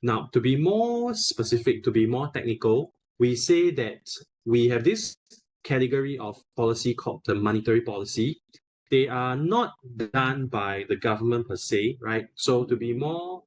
Now, to be more specific, to be more technical, we say that we have this category of policy called the monetary policy. They are not done by the government per se, right? So to be more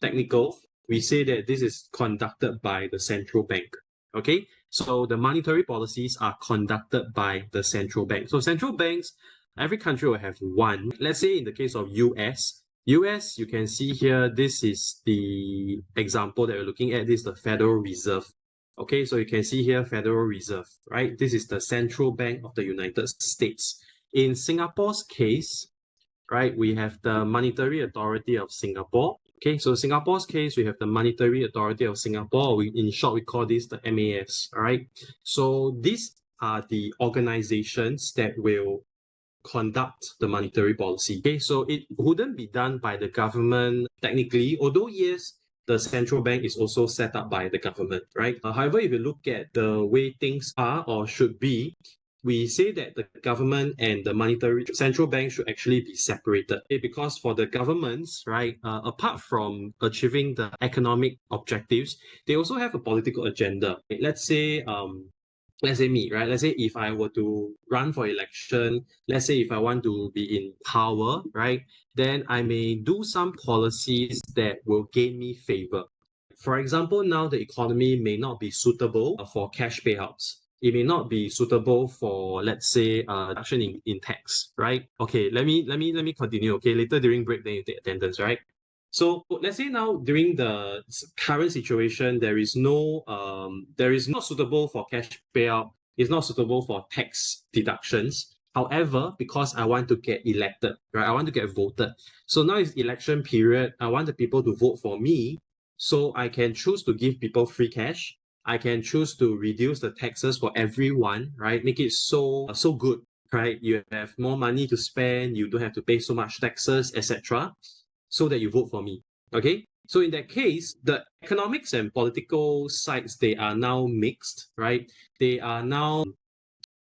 technical, we say that this is conducted by the central bank. Okay, so the monetary policies are conducted by the central bank. So central banks, every country will have one. Let's say in the case of US, you can see here, this is the example that we're looking at. This is the Federal Reserve. Okay, so you can see here Federal Reserve, right? This is the central bank of the United States. In Singapore's case, right, we have the Monetary Authority of Singapore. Okay, so Singapore's case, we have the Monetary Authority of Singapore. In short, we call this the MAS, all right? So these are the organizations that will conduct the monetary policy. Okay, so it wouldn't be done by the government technically, although yes, the central bank is also set up by the government, right? However, if you look at the way things are or should be, we say that the government and the monetary central bank should actually be separated. Okay? Because for the governments, right, apart from achieving the economic objectives, they also have a political agenda. Okay? Let's say me, right? Let's say if I were to run for election, let's say if I want to be in power, right, then I may do some policies that will gain me favor. For example, now the economy may not be suitable for cash payouts. It may not be suitable for, let's say, reduction in tax, right? Okay, let me continue. Okay, later during break, then you take attendance, right? So let's say now during the current situation, there is not suitable for cash payout. It's not suitable for tax deductions. However, because I want to get elected, right? I want to get voted. So now it's election period. I want the people to vote for me. So I can choose to give people free cash. I can choose to reduce the taxes for everyone, right? Make it so good, right? You have more money to spend. You don't have to pay so much taxes, etc. So that you vote for me. Okay. So in that case, the economics and political sides, they are now mixed, right? They are now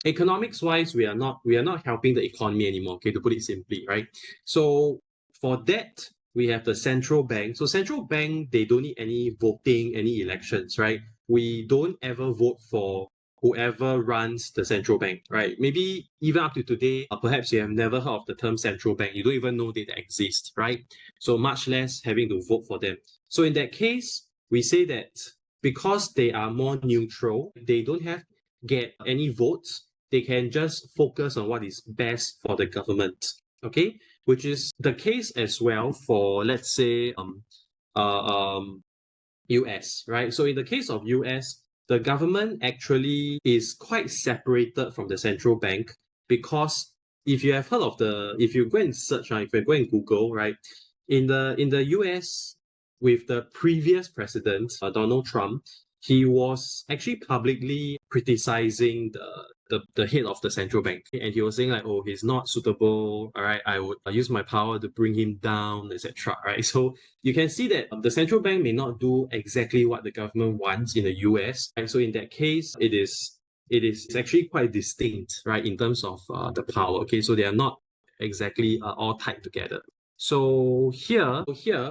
economics wise, we are not helping the economy anymore, okay, to put it simply, right? So for that, we have the central bank. So central bank, they don't need any voting, any elections, right? We don't ever vote for whoever runs the central bank, right? Maybe even up to today, perhaps you have never heard of the term central bank. You don't even know they exist, right? So much less having to vote for them. So in that case, we say that because they are more neutral, they don't have get any votes, they can just focus on what is best for the government, okay? Which is the case as well for, let's say, US, right? So in the case of US, the government actually is quite separated from the central bank, because if you have heard of if you go and search, right, if you go and Google, right, in the US, with the previous president, Donald Trump, he was actually publicly criticizing the head of the central bank, and he was saying like, oh, he's not suitable, all right, I would use my power to bring him down, etc., right? So you can see that the central bank may not do exactly what the government wants in the US, and so in that case, it is actually quite distinct, right, in terms of the power. Okay, so they are not exactly all tied together. So here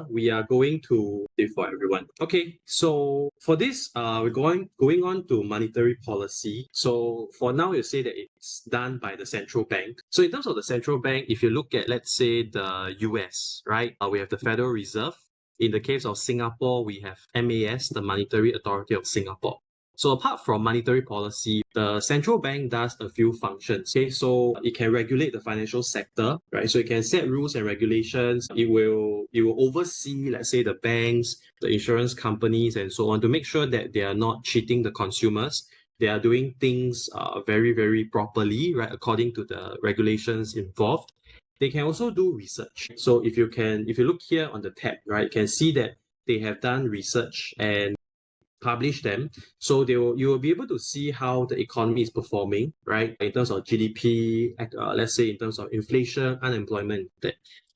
we are going to for everyone. Okay, so for this, we're going on to monetary policy. So for now, you say that it's done by the central bank. So in terms of the central bank, if you look at, let's say, the US, right, we have the Federal Reserve. In the case of Singapore, we have MAS, the Monetary Authority of Singapore. So apart from monetary policy, the central bank does a few functions. Okay, so it can regulate the financial sector, right? So it can set rules and regulations. It will oversee, let's say, the banks, the insurance companies, and so on, to make sure that they are not cheating the consumers. They are doing things very, very properly, right, according to the regulations involved. They can also do research. So if you look here on the tab, right, you can see that they have done research and publish them. So you will be able to see how the economy is performing, right, in terms of GDP, let's say in terms of inflation, unemployment.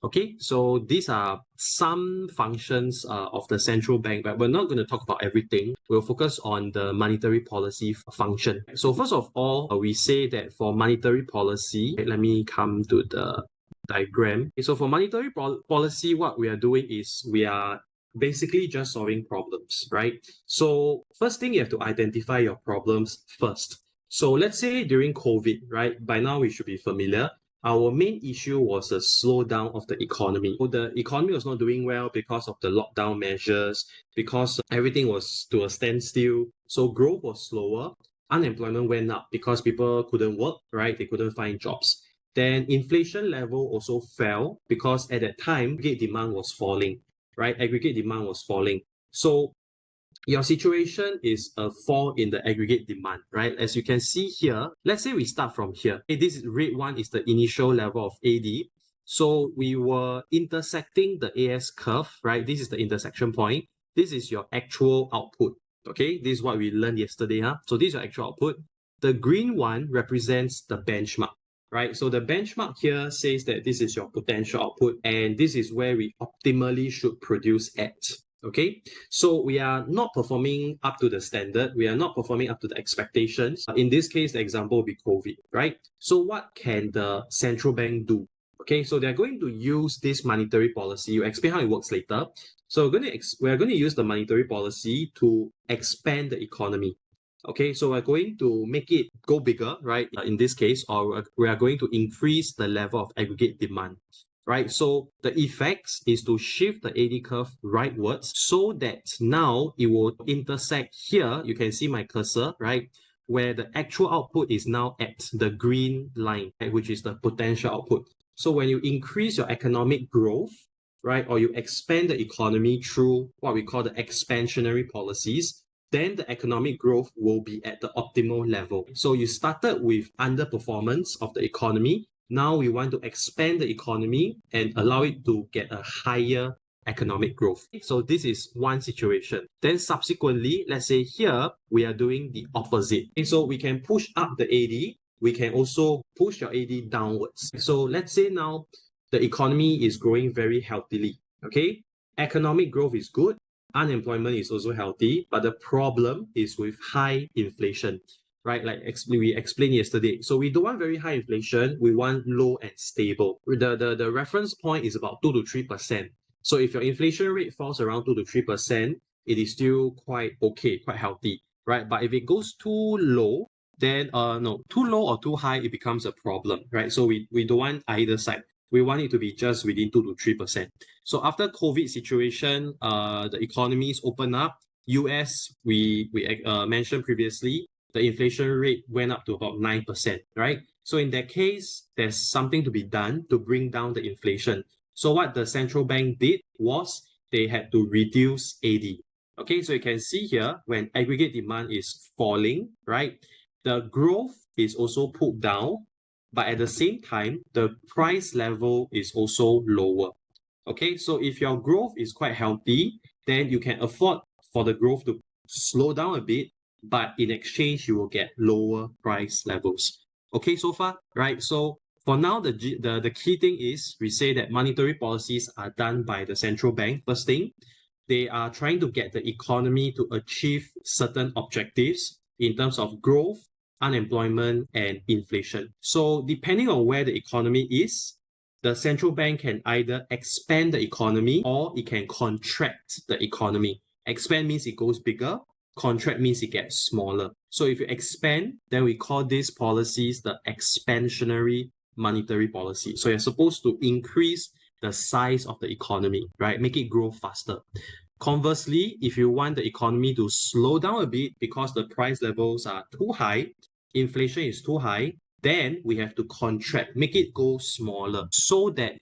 Okay, so these are some functions of the central bank, but we're not going to talk about everything. We'll focus on the monetary policy function. So first of all, we say that for monetary policy, let me come to the diagram. Okay, so for monetary policy, what we are doing is we are basically just solving problems, right? So first thing, you have to identify your problems first. So let's say during COVID, right? By now we should be familiar. Our main issue was a slowdown of the economy. So the economy was not doing well because of the lockdown measures, because everything was to a standstill. So growth was slower. Unemployment went up because people couldn't work, right? They couldn't find jobs. Then inflation level also fell because at that time, aggregate demand was falling, right? Aggregate demand was falling. So your situation is a fall in the aggregate demand, right? As you can see here, let's say we start from here. Okay, this red one is the initial level of AD. So we were intersecting the AS curve, right? This is the intersection point. This is your actual output. Okay, this is what we learned yesterday. So this is your actual output. The green one represents the benchmark, right? So the benchmark here says that this is your potential output, and this is where we optimally should produce at. Okay, so we are not performing up to the standard. We are not performing up to the expectations. In this case, the example will be COVID, right? So what can the central bank do? Okay, so they're going to use this monetary policy. You explain how it works later. So we're going to use the monetary policy to expand the economy. Okay, so we're going to make it go bigger, right? In this case, or we are going to increase the level of aggregate demand, right? So the effects is to shift the AD curve rightwards so that now it will intersect here. You can see my cursor, right? Where the actual output is now at the green line, right, which is the potential output. So when you increase your economic growth, right, or you expand the economy through what we call the expansionary policies, then the economic growth will be at the optimal level. So you started with underperformance of the economy. Now we want to expand the economy and allow it to get a higher economic growth. So this is one situation. Then subsequently, let's say here, we are doing the opposite. So we can push up the AD. We can also push your AD downwards. So let's say now the economy is growing very healthily. Okay, economic growth is good. Unemployment is also healthy, but the problem is with high inflation, right? Like we explained yesterday. So we don't want very high inflation. We want low and stable. The reference point is about 2 to 3%. So if your inflation rate falls around 2 to 3%, it is still quite okay, quite healthy, right? But if it goes too low, then no, too low or too high, it becomes a problem, right? So we don't want either side. We want it to be just within 2 to 3%. So after COVID situation, the economies open up. US, we mentioned previously, the inflation rate went up to about 9%, right? So in that case, there's something to be done to bring down the inflation. So what the central bank did was they had to reduce AD. Okay, so you can see here when aggregate demand is falling, right? The growth is also pulled down, but at the same time, the price level is also lower. Okay, so if your growth is quite healthy, then you can afford for the growth to slow down a bit, but in exchange, you will get lower price levels. Okay, so far, right? So for now, the key thing is we say that monetary policies are done by the central bank. First thing, they are trying to get the economy to achieve certain objectives in terms of growth, unemployment, and inflation. So depending on where the economy is, the central bank can either expand the economy or it can contract the economy. Expand means it goes bigger, contract means it gets smaller. So if you expand, then we call these policies the expansionary monetary policy. So you're supposed to increase the size of the economy, right? Make it grow faster. Conversely, if you want the economy to slow down a bit because the price levels are too high, inflation is too high, then we have to contract, make it go smaller so that,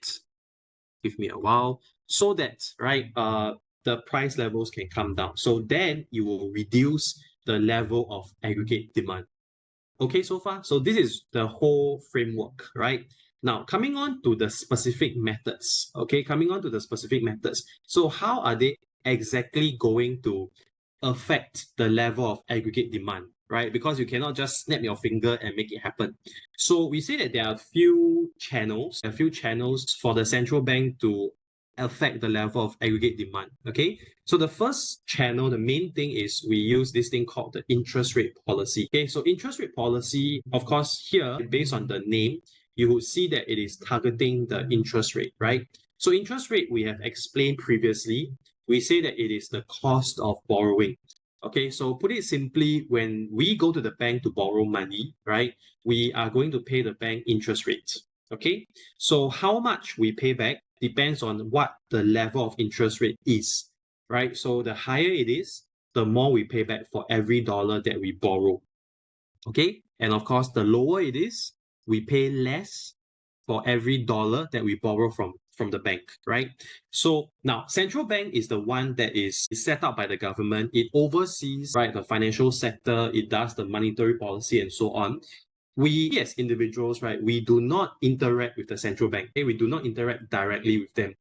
give me a while, so that, right, the price levels can come down. So then you will reduce the level of aggregate demand. Okay, so far? So this is the whole framework, right? Now, coming on to the specific methods, okay? Coming on to the specific methods. So how are they exactly going to affect the level of aggregate demand, right? Because you cannot just snap your finger and make it happen. So we say that there are a few channels for the central bank to affect the level of aggregate demand, okay? So the first channel, the main thing is we use this thing called the interest rate policy. Okay, so interest rate policy, of course, here, based on the name, you would see that it is targeting the interest rate, right? So interest rate, we have explained previously, we say that it is the cost of borrowing. Okay, so put it simply, when we go to the bank to borrow money, right, we are going to pay the bank interest rates. Okay, so how much we pay back depends on what the level of interest rate is, right? So the higher it is, the more we pay back for every dollar that we borrow. Okay, and of course, the lower it is, we pay less for every dollar that we borrow from the bank, right? So now central bank is the one that is set up by the government. It oversees, right, the financial sector. It does the monetary policy and so on. We as individuals, right, we do not interact with the central bank. Okay? We do not interact directly with them.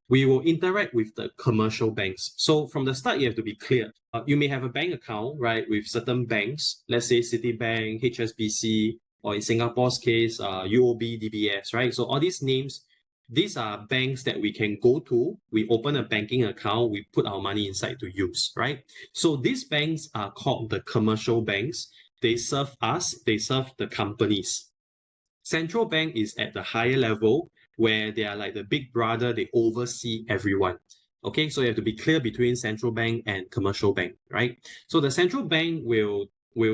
We will interact with the commercial banks. So from the start, you have to be clear. You may have a bank account, right, with certain banks, let's say Citibank, HSBC, or in Singapore's case, UOB, DBS, right? So all these names, these are banks that we can go to. We open a banking account, we put our money inside to use, right? So these banks are called the commercial banks. They serve us, they serve the companies. Central bank is at the higher level where they are like the big brother, they oversee everyone. Okay, so you have to be clear between central bank and commercial bank, right? So the central bank will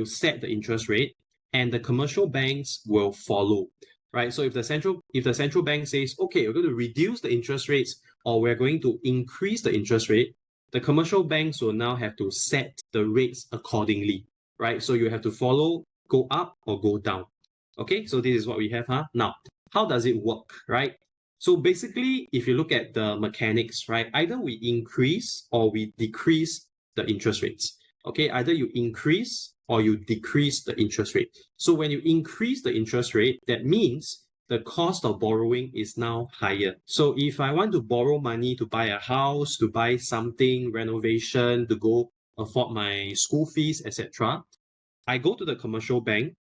set the interest rate and the commercial banks will follow, right? So if the central bank says, okay, we're going to reduce the interest rates or we're going to increase the interest rate, the commercial banks will now have to set the rates accordingly, right? So you have to follow, go up or go down. Okay, so this is what we have. Now, how does it work, right? So basically, if you look at the mechanics, right, either we increase or we decrease the interest rates. Okay, either you increase or you decrease the interest rate. So when you increase the interest rate, that means the cost of borrowing is now higher. So if I want to borrow money to buy a house, to buy something, renovation, to go afford my school fees, etc., I go to the commercial bank,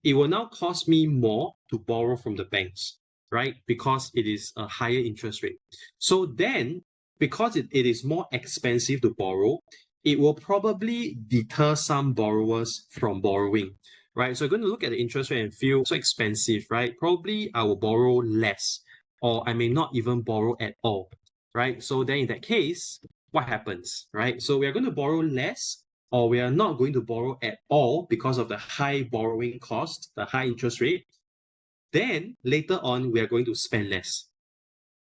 it will now cost me more to borrow from the banks, right? Because it is a higher interest rate. So then, because it is more expensive to borrow, it will probably deter some borrowers from borrowing, right? So you're going to look at the interest rate and feel so expensive, right? Probably I will borrow less, or I may not even borrow at all, right? So then in that case, what happens, right? So we are going to borrow less, or we are not going to borrow at all because of the high borrowing cost, the high interest rate, then later on, we are going to spend less.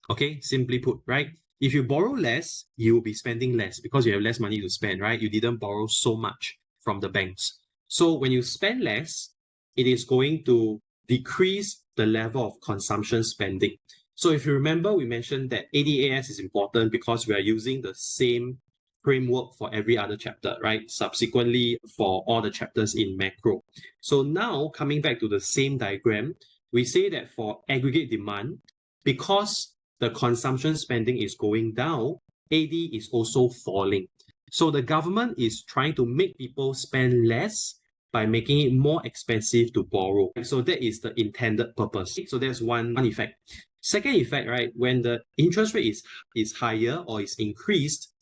Okay, simply put, right? If you borrow less, you will be spending less because you have less money to spend, right? You didn't borrow so much from the banks. So when you spend less, it is going to decrease the level of consumption spending. So if you remember, we mentioned that ADAS is important because we are using the same framework for every other chapter, right? Subsequently, for all the chapters in macro. So now, coming back to the same diagram, we say that for aggregate demand, because the consumption spending is going down, AD is also falling. So the government is trying to make people spend less by making it more expensive to borrow. So that is the intended purpose. So that's one effect. Second effect, right, when the interest rate is higher or is increased,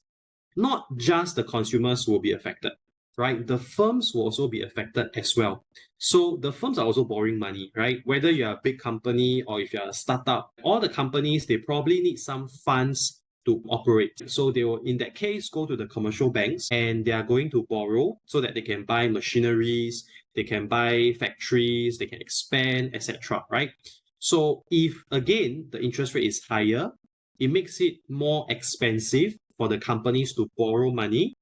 not just the consumers will be affected, right? The firms will also be affected as well. So the firms are also borrowing money, right? Whether you're a big company or if you're a startup, all the companies, they probably need some funds to operate. So they will, in that case, go to the commercial banks and they are going to borrow so that they can buy machineries, they can buy factories, they can expand, etc., right? So if, again, the interest rate is higher, it makes it more expensive for the companies to borrow money.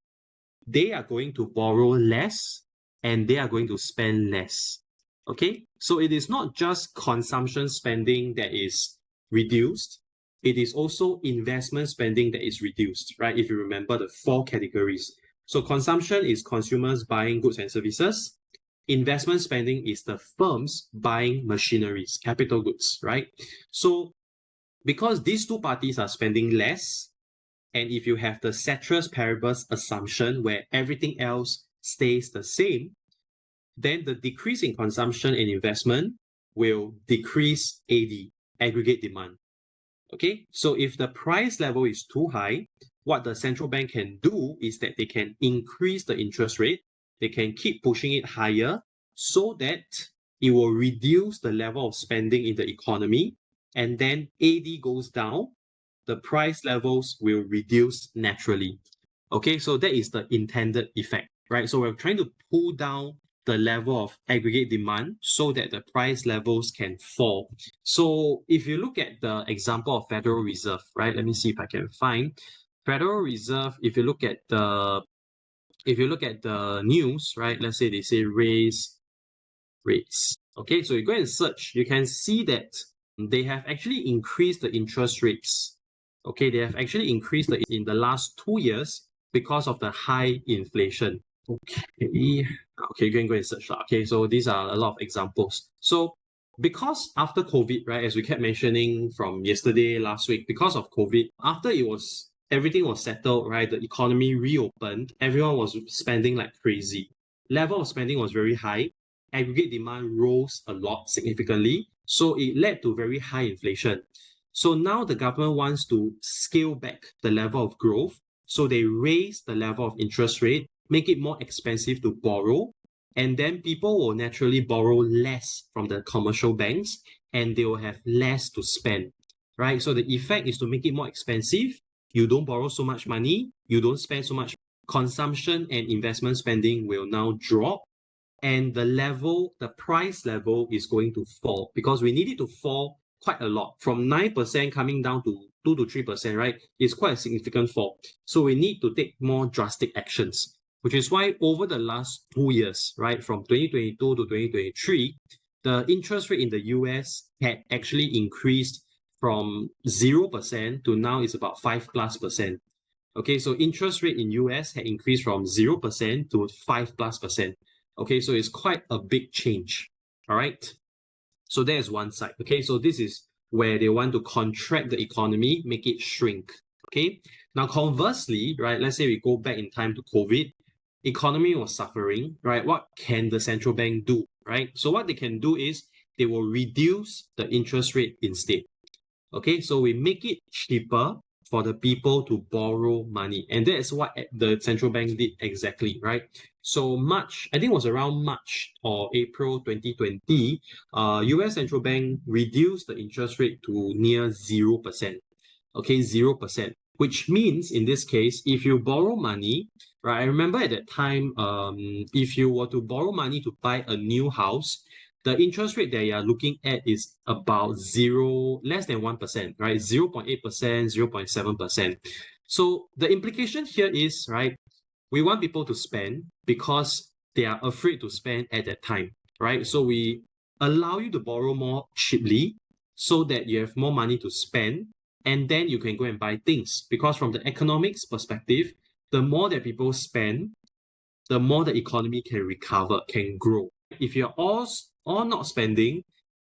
They are going to borrow less and they are going to spend less. Okay, so it is not just consumption spending that is reduced, it is also investment spending that is reduced, right? If you remember the 4 categories. So consumption is consumers buying goods and services. Investment spending is the firms buying machineries, capital goods, right? So because these two parties are spending less, and if you have the ceteris paribus assumption where everything else stays the same, then the decrease in consumption and investment will decrease AD, aggregate demand. Okay, so if the price level is too high, what the central bank can do is that they can increase the interest rate, they can keep pushing it higher so that it will reduce the level of spending in the economy, and then AD goes down, the price levels will reduce naturally. Okay, so that is the intended effect, right? So we're trying to pull down the level of aggregate demand so that the price levels can fall. So if you look at the example of Federal Reserve, right? Let me see if I can find Federal Reserve. If you look at the news, right? Let's say they say raise rates. Okay, so you go and search, you can see that they have actually increased the interest rates. Okay, they have actually increased in the last 2 years because of the high inflation. Okay, you can go and search. Okay, so these are a lot of examples. So because after COVID, right, as we kept mentioning from yesterday, last week, because of COVID, after everything was settled, right, the economy reopened, everyone was spending like crazy. Level of spending was very high. Aggregate demand rose a lot significantly. So it led to very high inflation. So now the government wants to scale back the level of growth. So they raise the level of interest rate, make it more expensive to borrow, and then people will naturally borrow less from the commercial banks and they will have less to spend, right? So the effect is to make it more expensive. You don't borrow so much money, you don't spend so much. Consumption and investment spending will now drop, and the price level is going to fall because we need it to fall quite a lot. From 9% coming down to 2 to 3%, right? It's quite a significant fall. So we need to take more drastic actions, which is why over the last 2 years, right, from 2022 to 2023, the interest rate in the US had actually increased from 0% to now it's about 5+%. Okay, so interest rate in US had increased from 0% to 5+%. Okay, so it's quite a big change. All right. So there's one side. Okay, so this is where they want to contract the economy, make it shrink. Okay. Now, conversely, right, let's say we go back in time to COVID, economy was suffering, right? What can the central bank do, right? So what they can do is they will reduce the interest rate instead. Okay, so we make it cheaper for the people to borrow money. And that is what the central bank did exactly, right? So March, I think it was around March or April 2020, US central bank reduced the interest rate to near 0%. Okay, 0%, which means in this case, if you borrow money, right? I remember at that time, if you were to borrow money to buy a new house, the interest rate that you are looking at is about less than 1%, right? 0.8%, 0.7%. So the implication here is, right, we want people to spend because they are afraid to spend at that time, right? So we allow you to borrow more cheaply so that you have more money to spend, and then you can go and buy things. Because from the economics perspective, the more that people spend, the more the economy can recover, can grow. If you're all not spending,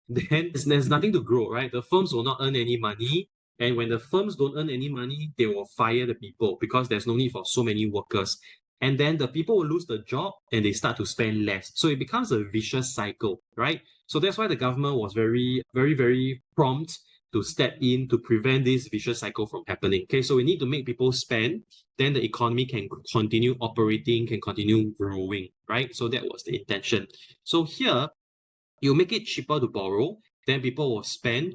then there's nothing to grow, right? The firms will not earn any money. And when the firms don't earn any money, they will fire the people because there's no need for so many workers. And then the people will lose the job and they start to spend less. So it becomes a vicious cycle, right? So that's why the government was very, very, very prompt to step in to prevent this vicious cycle from happening. Okay, so we need to make people spend, then the economy can continue operating, can continue growing, right? So that was the intention. So here, you make it cheaper to borrow, then people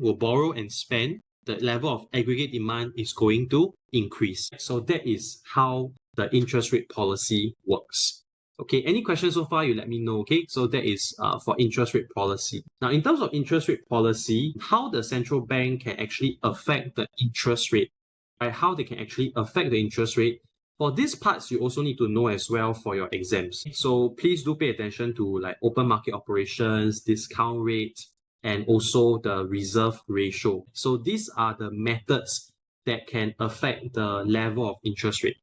will borrow and spend. The level of aggregate demand is going to increase. So that is how the interest rate policy works. Okay, any questions so far, you let me know. Okay, so that is for interest rate policy. Now, in terms of interest rate policy, how the central bank can actually affect the interest rate, right? How they can actually affect the interest rate. For these parts, you also need to know as well for your exams. So please do pay attention to like open market operations, discount rate, and also the reserve ratio. So these are the methods that can affect the level of interest rate.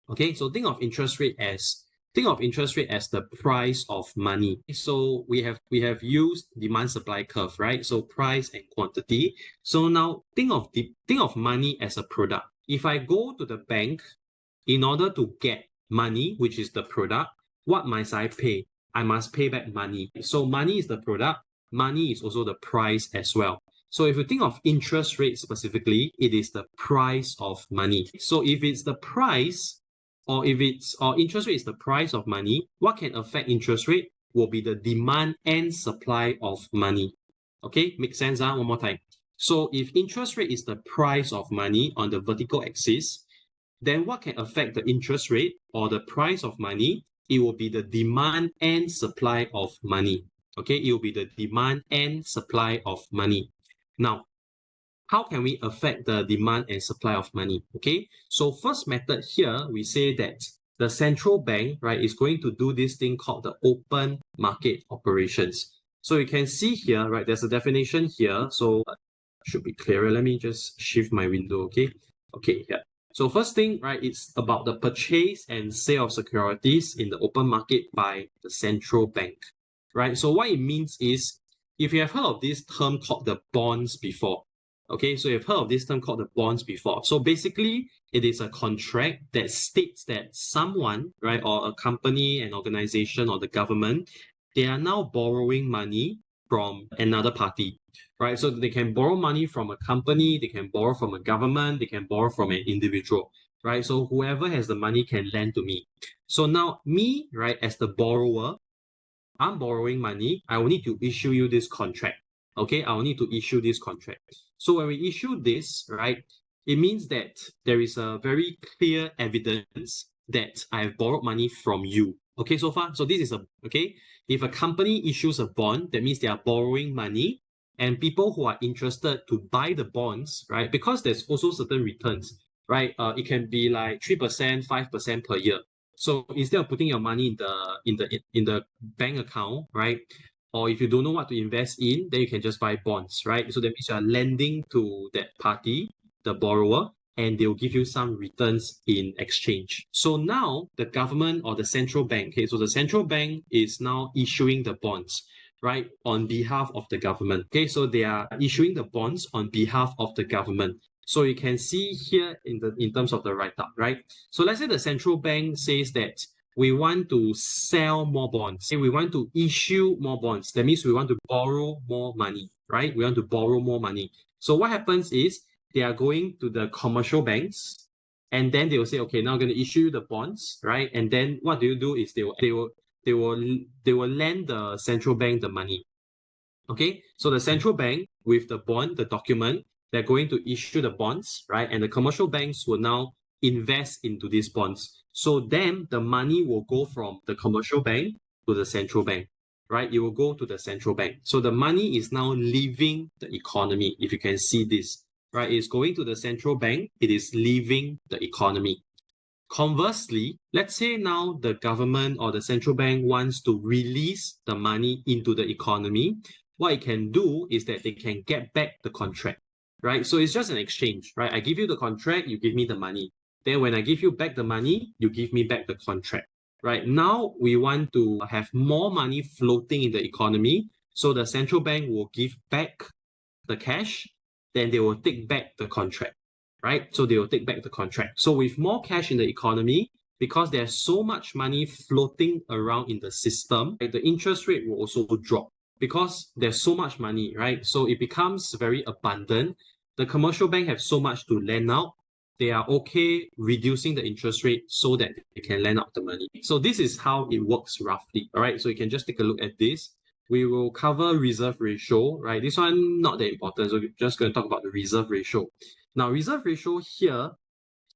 Okay, so think of interest rate as the price of money. So we have used demand supply curve, right? So price and quantity. So now think of money as a product. If I go to the bank in order to get money, which is the product, what must I pay? I must pay back money. So money is the product, money is also the price as well. So if you think of interest rate specifically, it is the price of money. So if it's the price, or interest rate is the price of money, what can affect interest rate will be the demand and supply of money. Okay, make sense? One more time. So if interest rate is the price of money on the vertical axis, then what can affect the interest rate or the price of money? It will be the demand and supply of money. Okay, it will be the demand and supply of money. Now, how can we affect the demand and supply of money? Okay, so first method here, we say that the central bank, right, is going to do this thing called the open market operations. So you can see here, right, there's a definition here. So should be clearer. Let me just shift my window, okay? Okay, yeah. So first thing, right, it's about the purchase and sale of securities in the open market by the central bank, right? So what it means is, if you have heard of this term called the bonds before, okay, so you've heard of this term called the bonds before. So basically, it is a contract that states that someone, right, or a company, an organization, or the government, they are now borrowing money from another party, right? So they can borrow money from a company, they can borrow from a government, they can borrow from an individual, right? So whoever has the money can lend to me. So now me, right, as the borrower, I'm borrowing money, I will need to issue you this contract. Okay, I will need to issue this contract. So when we issue this, right, it means that there is a very clear evidence that I have borrowed money from you. Okay, so far, so this is okay. If a company issues a bond, that means they are borrowing money, and people who are interested to buy the bonds, right, because there's also certain returns, right? It can be like 3%, 5% per year. So instead of putting your money in the bank account, right? Or if you don't know what to invest in, then you can just buy bonds, right? So that means you are lending to that party, the borrower, and they'll give you some returns in exchange. So now the government or the central bank, okay, so the central bank is now issuing the bonds, right, on behalf of the government. Okay, so they are issuing the bonds on behalf of the government. So you can see here in terms of the write-up, right? So let's say the central bank says that we want to sell more bonds. We want to issue more bonds. That means we want to borrow more money, right? We want to borrow more money. So what happens is they are going to the commercial banks, and then they will say, okay, now I'm going to issue the bonds, right? And then what do you do is they will lend the central bank the money. Okay, so the central bank with the bond, the document, they're going to issue the bonds, right? And the commercial banks will now invest into these bonds. So then the money will go from the commercial bank to the central bank, right? It will go to the central bank. So the money is now leaving the economy. If you can see this, right? It's going to the central bank. It is leaving the economy. Conversely, let's say now the government or the central bank wants to release the money into the economy. What it can do is that they can get back the contract, right? So it's just an exchange, right? I give you the contract, you give me the money. Then when I give you back the money, you give me back the contract, right? Now we want to have more money floating in the economy. So the central bank will give back the cash, then they will take back the contract, right? So they will take back the contract. So with more cash in the economy, because there's so much money floating around in the system, the interest rate will also drop because there's so much money, right? So it becomes very abundant. The commercial bank have so much to lend out. They are okay reducing the interest rate so that they can lend out the money. So this is how it works roughly, all right? So you can just take a look at this. We will cover reserve ratio, right? This one not that important, so we're just going to talk about the reserve ratio. Now, reserve ratio here,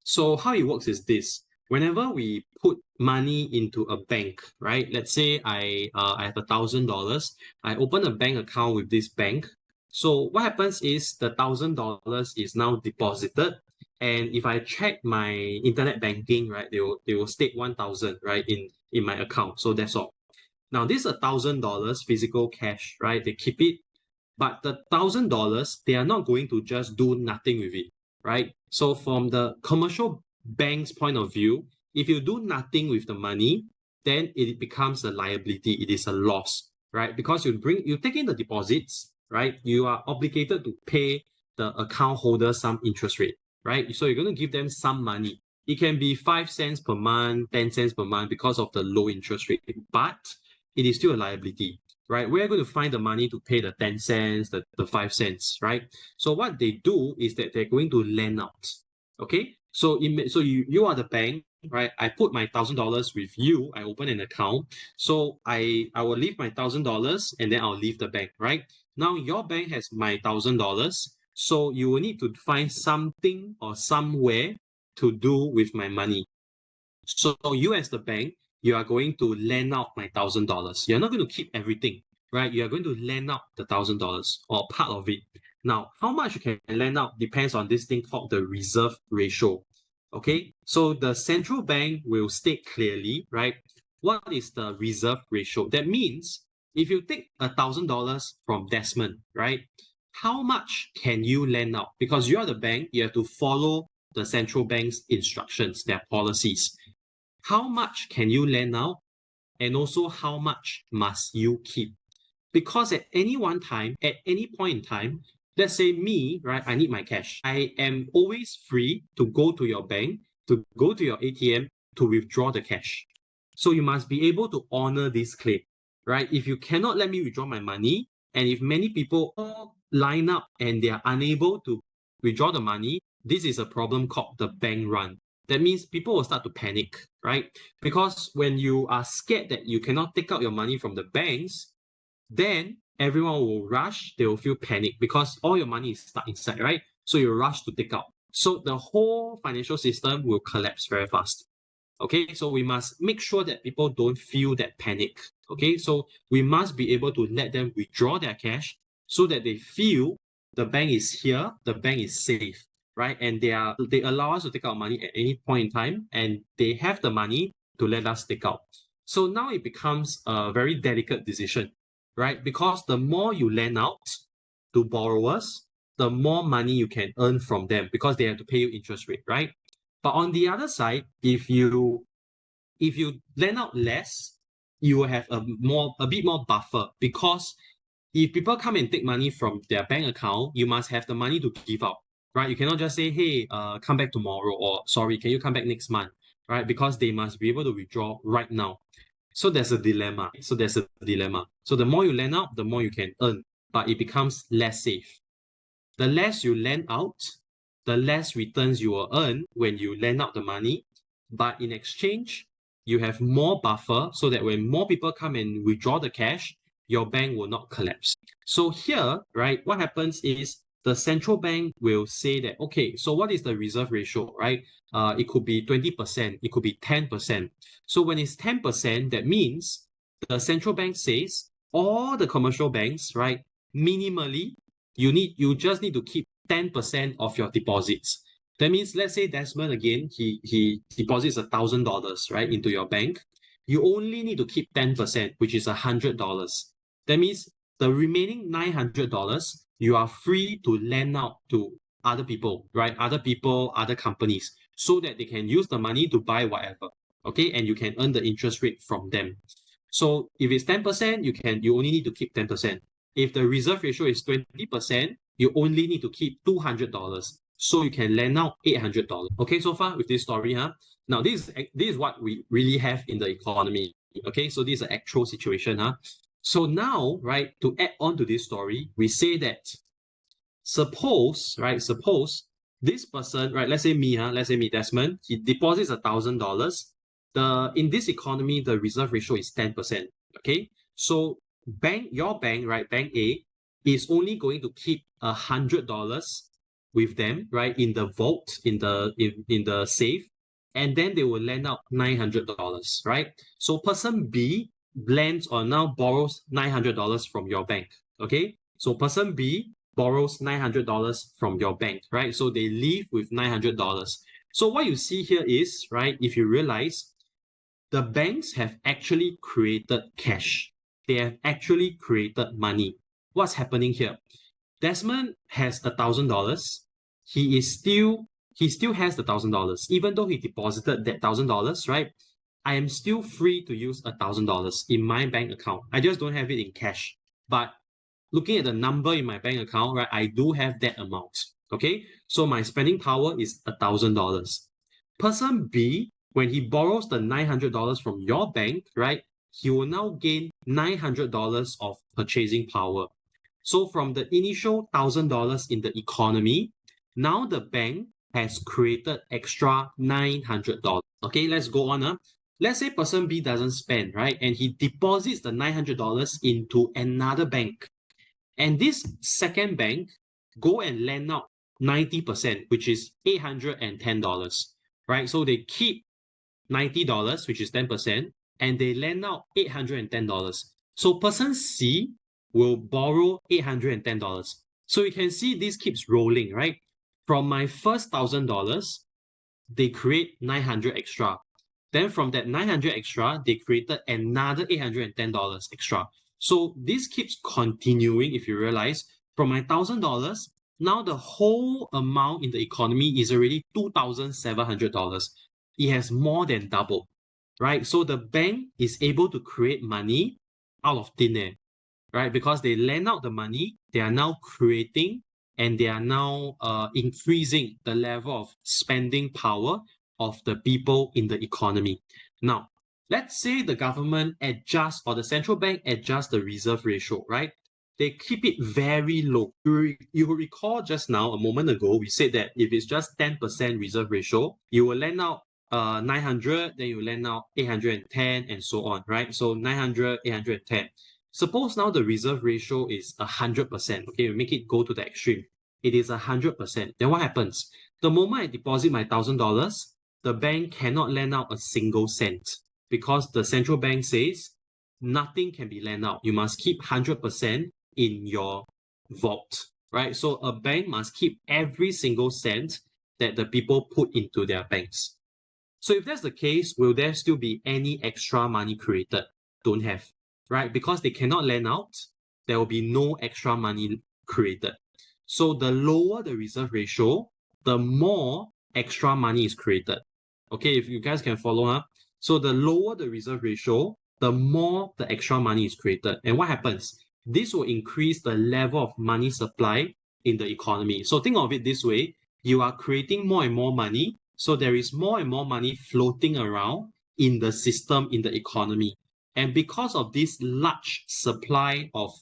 so how it works is this. Whenever we put money into a bank, right? Let's say I have $1,000. I open a bank account with this bank. So what happens is the $1,000 is now deposited. And if I check my internet banking, right, they will state 1,000, right, in my account. So that's all. Now, this $1,000 physical cash, right? They keep it, but the $1,000, they are not going to just do nothing with it, right? So from the commercial bank's point of view, if you do nothing with the money, then it becomes a liability. It is a loss, right? Because you take in the deposits, right? You are obligated to pay the account holder some interest rate, right? So you're going to give them some money. It can be 5 cents per month, 10 cents per month because of the low interest rate, but it is still a liability, right? We're going to find the money to pay the 10 cents, the 5 cents, right? So what they do is that they're going to lend out, okay? So you are the bank, right? I put my $1,000 with you. I open an account. So I will leave my $1,000 and then I'll leave the bank, right? Now your bank has my $1,000. So you will need to find something or somewhere to do with my money. So you as the bank, you are going to lend out my $1,000. You're not going to keep everything, right? You are going to lend out the $1,000 or part of it. Now, how much you can lend out depends on this thing called the reserve ratio. Okay, so the central bank will state clearly, right? What is the reserve ratio? That means if you take $1,000 from Desmond, right? How much can you lend out? Because you are the bank, you have to follow the central bank's instructions, their policies. How much can you lend out? And also how much must you keep? Because at any one time, at any point in time, let's say me, right, I need my cash. I am always free to go to your bank, to go to your ATM, to withdraw the cash. So you must be able to honor this claim, right? If you cannot let me withdraw my money, and if many people all line up and they are unable to withdraw the money, this is a problem called the bank run. That means people will start to panic, right? Because when you are scared that you cannot take out your money from the banks, then everyone will rush, they will feel panic because all your money is stuck inside, right? So you rush to take out. So the whole financial system will collapse very fast. Okay, so we must make sure that people don't feel that panic. Okay, so we must be able to let them withdraw their cash so that they feel the bank is here, the bank is safe, right? And they allow us to take out money at any point in time, and they have the money to let us take out. So now it becomes a very delicate decision, right? Because the more you lend out to borrowers, the more money you can earn from them because they have to pay you interest rate, right? But on the other side, if you lend out less, you will have a bit more buffer because if people come and take money from their bank account, you must have the money to give out, right? You cannot just say, hey, come back tomorrow, or sorry, can you come back next month, right? Because they must be able to withdraw right now. So there's a dilemma. So the more you lend out, the more you can earn, but it becomes less safe. The less you lend out, the less returns you will earn when you lend out the money. But in exchange, you have more buffer so that when more people come and withdraw the cash, your bank will not collapse. So here, right, what happens is the central bank will say that, okay, so what is the reserve ratio, right? It could be 20%, it could be 10%. So when it's 10%, that means the central bank says all the commercial banks, right, minimally, you just need to keep 10% of your deposits. That means, let's say Desmond again, he deposits $1,000, right, into your bank. You only need to keep 10%, which is $100. That means the remaining $900, you are free to lend out to other people, right? Other people, other companies, so that they can use the money to buy whatever. Okay, and you can earn the interest rate from them. So if it's 10%, you only need to keep 10%. If the reserve ratio is 20%, you only need to keep $200. So you can lend out $800. Okay, so far with this story, huh? Now this is what we really have in the economy. Okay, so this is an actual situation, huh? So now, right, to add on to this story, we say that suppose this person, right, let's say me, Desmond, he deposits $1,000. In this economy, the reserve ratio is 10%. Okay, so your bank, right, bank A is only going to keep $100 with them, right, in the vault, in the safe, and then they will lend out $900, right? So person B lends or now borrows $900 from your bank. Okay, so person B borrows $900 from your bank, right? So they leave with $900. So what you see here is, right, if you realize, the banks have actually created cash. They have actually created money. What's happening here? Desmond has $1,000. He still has the $1,000, even though he deposited that $1,000, right? I am still free to use $1,000 in my bank account. I just don't have it in cash. But looking at the number in my bank account, right, I do have that amount. Okay, so my spending power is $1,000. Person B, when he borrows the $900 from your bank, right, he will now gain $900 of purchasing power. So from the initial $1,000 in the economy, now the bank has created extra $900. Okay, let's go on. Let's say person B doesn't spend, right, and he deposits the $900 into another bank. And this second bank go and lend out 90%, which is $810, right? So they keep $90, which is 10%, and they lend out $810. So person C will borrow $810. So you can see this keeps rolling, right? From my first $1,000, they create 900 extra. Then from that 900 extra, they created another $810 extra. So this keeps continuing. If you realize, from my $1,000, now the whole amount in the economy is already $2,700. It has more than doubled, right? So the bank is able to create money out of thin air, right? Because they lend out the money, they are now creating and they are now increasing the level of spending power of the people in the economy. Now, let's say the government adjusts or the central bank adjusts the reserve ratio, right? They keep it very low. You will recall just now, a moment ago, we said that if it's just 10% reserve ratio, you will lend out 900, then you lend out 810 and so on, right? So 900, 810. Suppose now the reserve ratio is 100%. Okay, we make it go to the extreme. It is 100%. Then what happens? The moment I deposit my $1,000, the bank cannot lend out a single cent because the central bank says nothing can be lent out. You must keep 100% in your vault, right? So a bank must keep every single cent that the people put into their banks. So if that's the case, will there still be any extra money created? Don't have, right? Because they cannot lend out, there will be no extra money created. So the lower the reserve ratio, the more extra money is created. Okay, if you guys can follow up. So the lower the reserve ratio, the more the extra money is created. And what happens? This will increase the level of money supply in the economy. So think of it this way. You are creating more and more money. So there is more and more money floating around in the system, in the economy. And because of this large supply of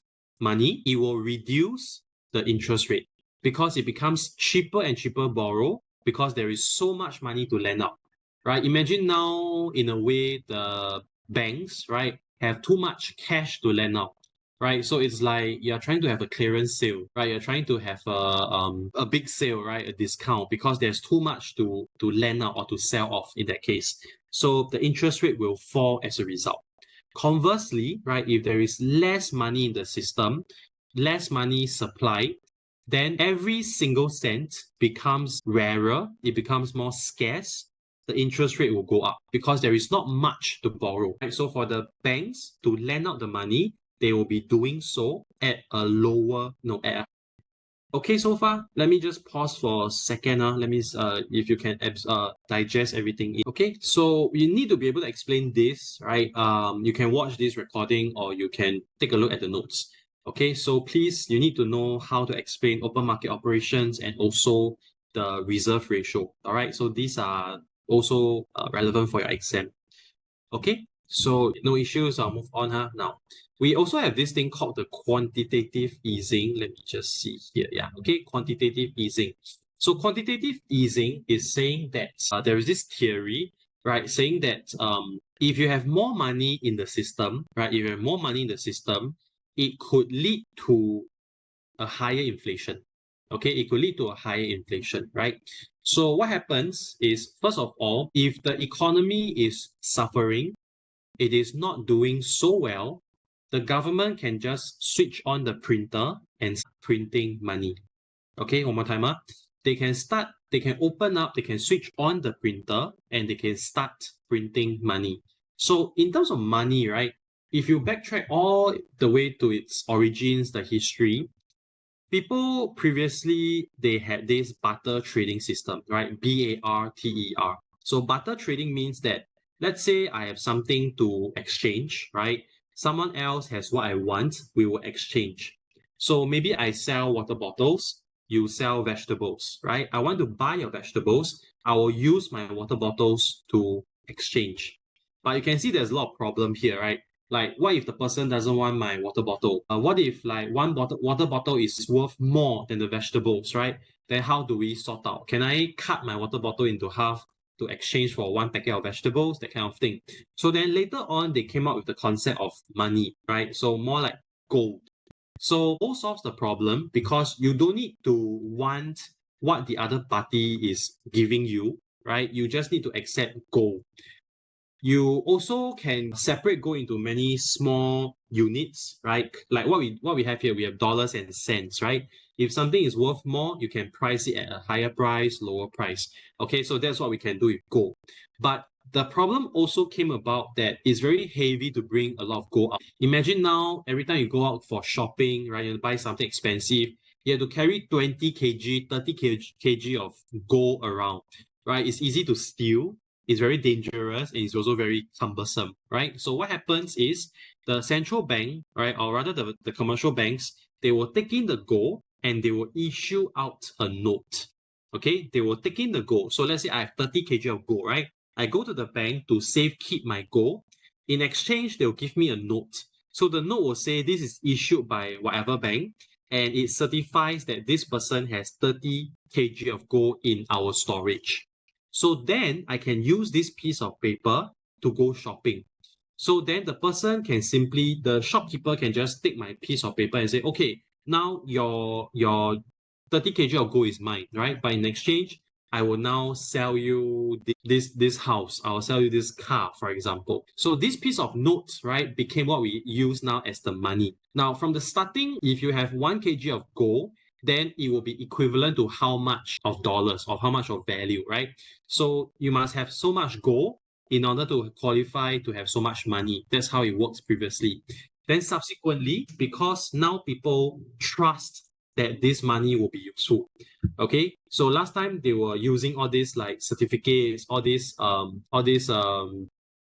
money, it will reduce the interest rate because it becomes cheaper and cheaper borrow because there is so much money to lend out, right? Imagine now, in a way, the banks, right, have too much cash to lend out, right? So it's like you're trying to have a clearance sale, right? You're trying to have a big sale, right? A discount because there's too much to lend out or to sell off in that case. So the interest rate will fall as a result. Conversely, right, if there is less money in the system, less money supply, then every single cent becomes rarer, it becomes more scarce, the interest rate will go up because there is not much to borrow. Right? So for the banks to lend out the money, they will be doing so at a lower, Okay, so far, let me just pause for a second. Let me, if you can digest everything. Okay, so you need to be able to explain this, right? You can watch this recording or you can take a look at the notes. Okay, so please, you need to know how to explain open market operations and also the reserve ratio. All right, so these are also relevant for your exam. Okay, so no issues. I'll move on. Now, we also have this thing called the quantitative easing. Let me just see here. Yeah, okay, quantitative easing. So quantitative easing is saying that there is this theory, right, saying that if you have more money in the system, right, if you have more money in the system, it could lead to a higher inflation. Okay, it could lead to a higher inflation, right? So what happens is, first of all, if the economy is suffering, it is not doing so well, the government can just switch on the printer and start printing money. Okay, one more time. They can open up, they can switch on the printer and they can start printing money. So in terms of money, right, if you backtrack all the way to its origins, the history, people previously, they had this barter trading system, right? BARTER. So barter trading means that, let's say I have something to exchange, right? Someone else has what I want, we will exchange. So maybe I sell water bottles, you sell vegetables, right? I want to buy your vegetables, I will use my water bottles to exchange. But you can see there's a lot of problem here, right? Like, what if the person doesn't want my water bottle? What if like one water bottle is worth more than the vegetables, right? Then how do we sort out? Can I cut my water bottle into half to exchange for one packet of vegetables? That kind of thing. So then later on, they came up with the concept of money, right? So more like gold. So gold solves the problem because you don't need to want what the other party is giving you, right? You just need to accept gold. You also can separate gold into many small units, right? Like what we have here, we have dollars and cents, right? If something is worth more, you can price it at a higher price, lower price. Okay, so that's what we can do with gold. But the problem also came about that it's very heavy to bring a lot of gold out. Imagine now, every time you go out for shopping, right, you buy something expensive, you have to carry 20 kg, 30 kg of gold around, right? It's easy to steal, it's very dangerous, and it's also very cumbersome, right? So what happens is the central bank, right, or rather the commercial banks, they will take in the gold and they will issue out a note. Okay, they will take in the gold. So let's say I have 30 kg of gold, right? I go to the bank to keep my gold. In exchange, they'll give me a note. So the note will say this is issued by whatever bank, and it certifies that this person has 30 kg of gold in our storage. So then I can use this piece of paper to go shopping. So then the person can simply, the shopkeeper can just take my piece of paper and say, okay, now your 30 kg of gold is mine, right? But in exchange, I will now sell you this house. I will sell you this car, for example. So this piece of notes, right, became what we use now as the money. Now, from the starting, if you have 1 kg of gold, then it will be equivalent to how much of dollars or how much of value, right? So you must have so much gold in order to qualify to have so much money. That's how it works previously. Then subsequently, because now people trust that this money will be useful. Okay, so last time they were using all these like certificates, all this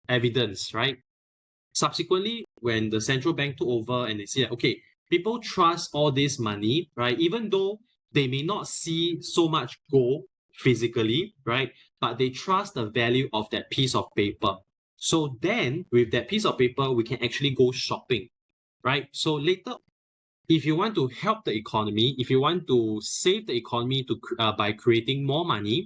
evidence, right? Subsequently, when the central bank took over and they said, okay, people trust all this money, right? Even though they may not see so much gold physically, right? But they trust the value of that piece of paper. So then with that piece of paper, we can actually go shopping, right? So later, if you want to help the economy, if you want to save the economy by creating more money,